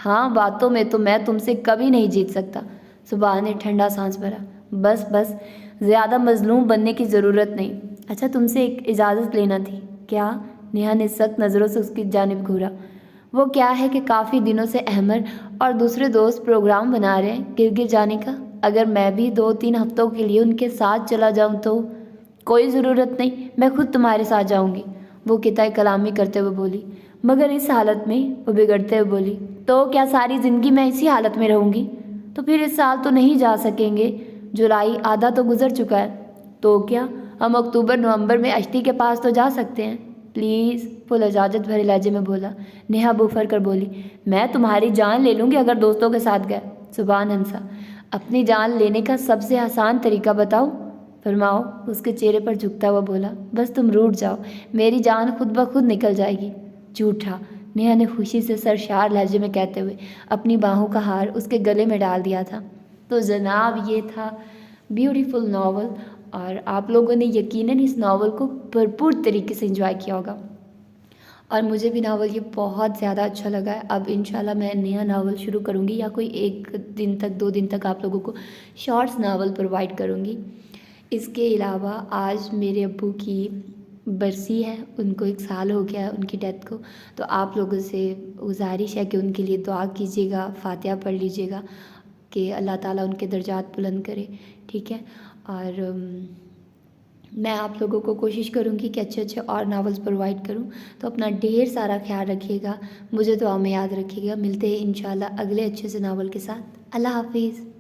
ہاں باتوں میں تو میں تم سے کبھی نہیں جیت سکتا۔ صبحان نے ٹھنڈا سانس بھرا۔ بس زیادہ مظلوم بننے کی ضرورت نہیں۔ اچھا تم سے ایک اجازت لینا تھی۔ کیا؟ نیہا نے سخت نظروں سے اس کی جانب گھورا۔ وہ کیا ہے کہ کافی دنوں سے احمر اور دوسرے دوست پروگرام بنا رہے ہیں گرگر جانے کا، اگر میں بھی 2-3 ہفتوں کے لیے ان کے ساتھ چلا جاؤں تو؟ کوئی ضرورت نہیں، میں خود تمہارے ساتھ جاؤں گی، وہ قطع کلامی کرتے ہوئے بولی۔ مگر اس حالت میں، وہ بگڑتے ہوئے بولی، تو کیا ساری زندگی میں اسی حالت میں رہوں گی؟ تو پھر اس سال تو نہیں جا سکیں گے، جولائی آدھا تو گزر چکا ہے۔ تو کیا ہم اکتوبر نومبر میں اشٹی کے پاس تو جا سکتے ہیں؟ پلیز، وہ لجاجت بھرے لہجے میں بولا۔ نیہا بوفر کر بولی، میں تمہاری جان لے لوں گی اگر دوستوں کے ساتھ گئے۔ صبحان ہنسا، اپنی جان لینے کا سب سے آسان طریقہ بتاؤ؟ فرماؤ، اس کے چہرے پر جھکتا ہوا بولا۔ بس تم روٹھ جاؤ، میری جان خود بخود نکل جائے گی۔ جھوٹا، نیہا نے خوشی سے سرشار لہجے میں کہتے ہوئے اپنی باہوں کا ہار اس کے گلے میں ڈال دیا تھا۔ تو جناب یہ تھا بیوٹیفل ناول، اور آپ لوگوں نے یقیناً اس ناول کو بھرپور طریقے سے انجوائے کیا ہوگا، اور مجھے بھی ناول یہ بہت زیادہ اچھا لگا ہے۔ اب انشاءاللہ میں نیا ناول شروع کروں گی، یا کوئی 1 دن تک 2 دن تک آپ لوگوں کو شارٹس ناول پرووائڈ کروں گی۔ اس کے علاوہ آج میرے ابو کی برسی ہے، ان کو 1 سال ہو گیا ہے ان کی ڈیتھ کو، تو آپ لوگوں سے گزارش ہے کہ ان کے لیے دعا کیجیے گا، فاتحہ پڑھ لیجیے گا کہ اللہ تعالیٰ ان کے درجات بلند کرے، ٹھیک ہے؟ اور میں آپ لوگوں کو کوشش کروں گی کہ اچھے اچھے اور ناولز پرووائڈ کروں، تو اپنا ڈھیر سارا خیال رکھیے گا، مجھے دعا میں یاد رکھیے گا، ملتے ہیں انشاءاللہ اگلے اچھے سے ناول کے ساتھ۔ اللہ حافظ۔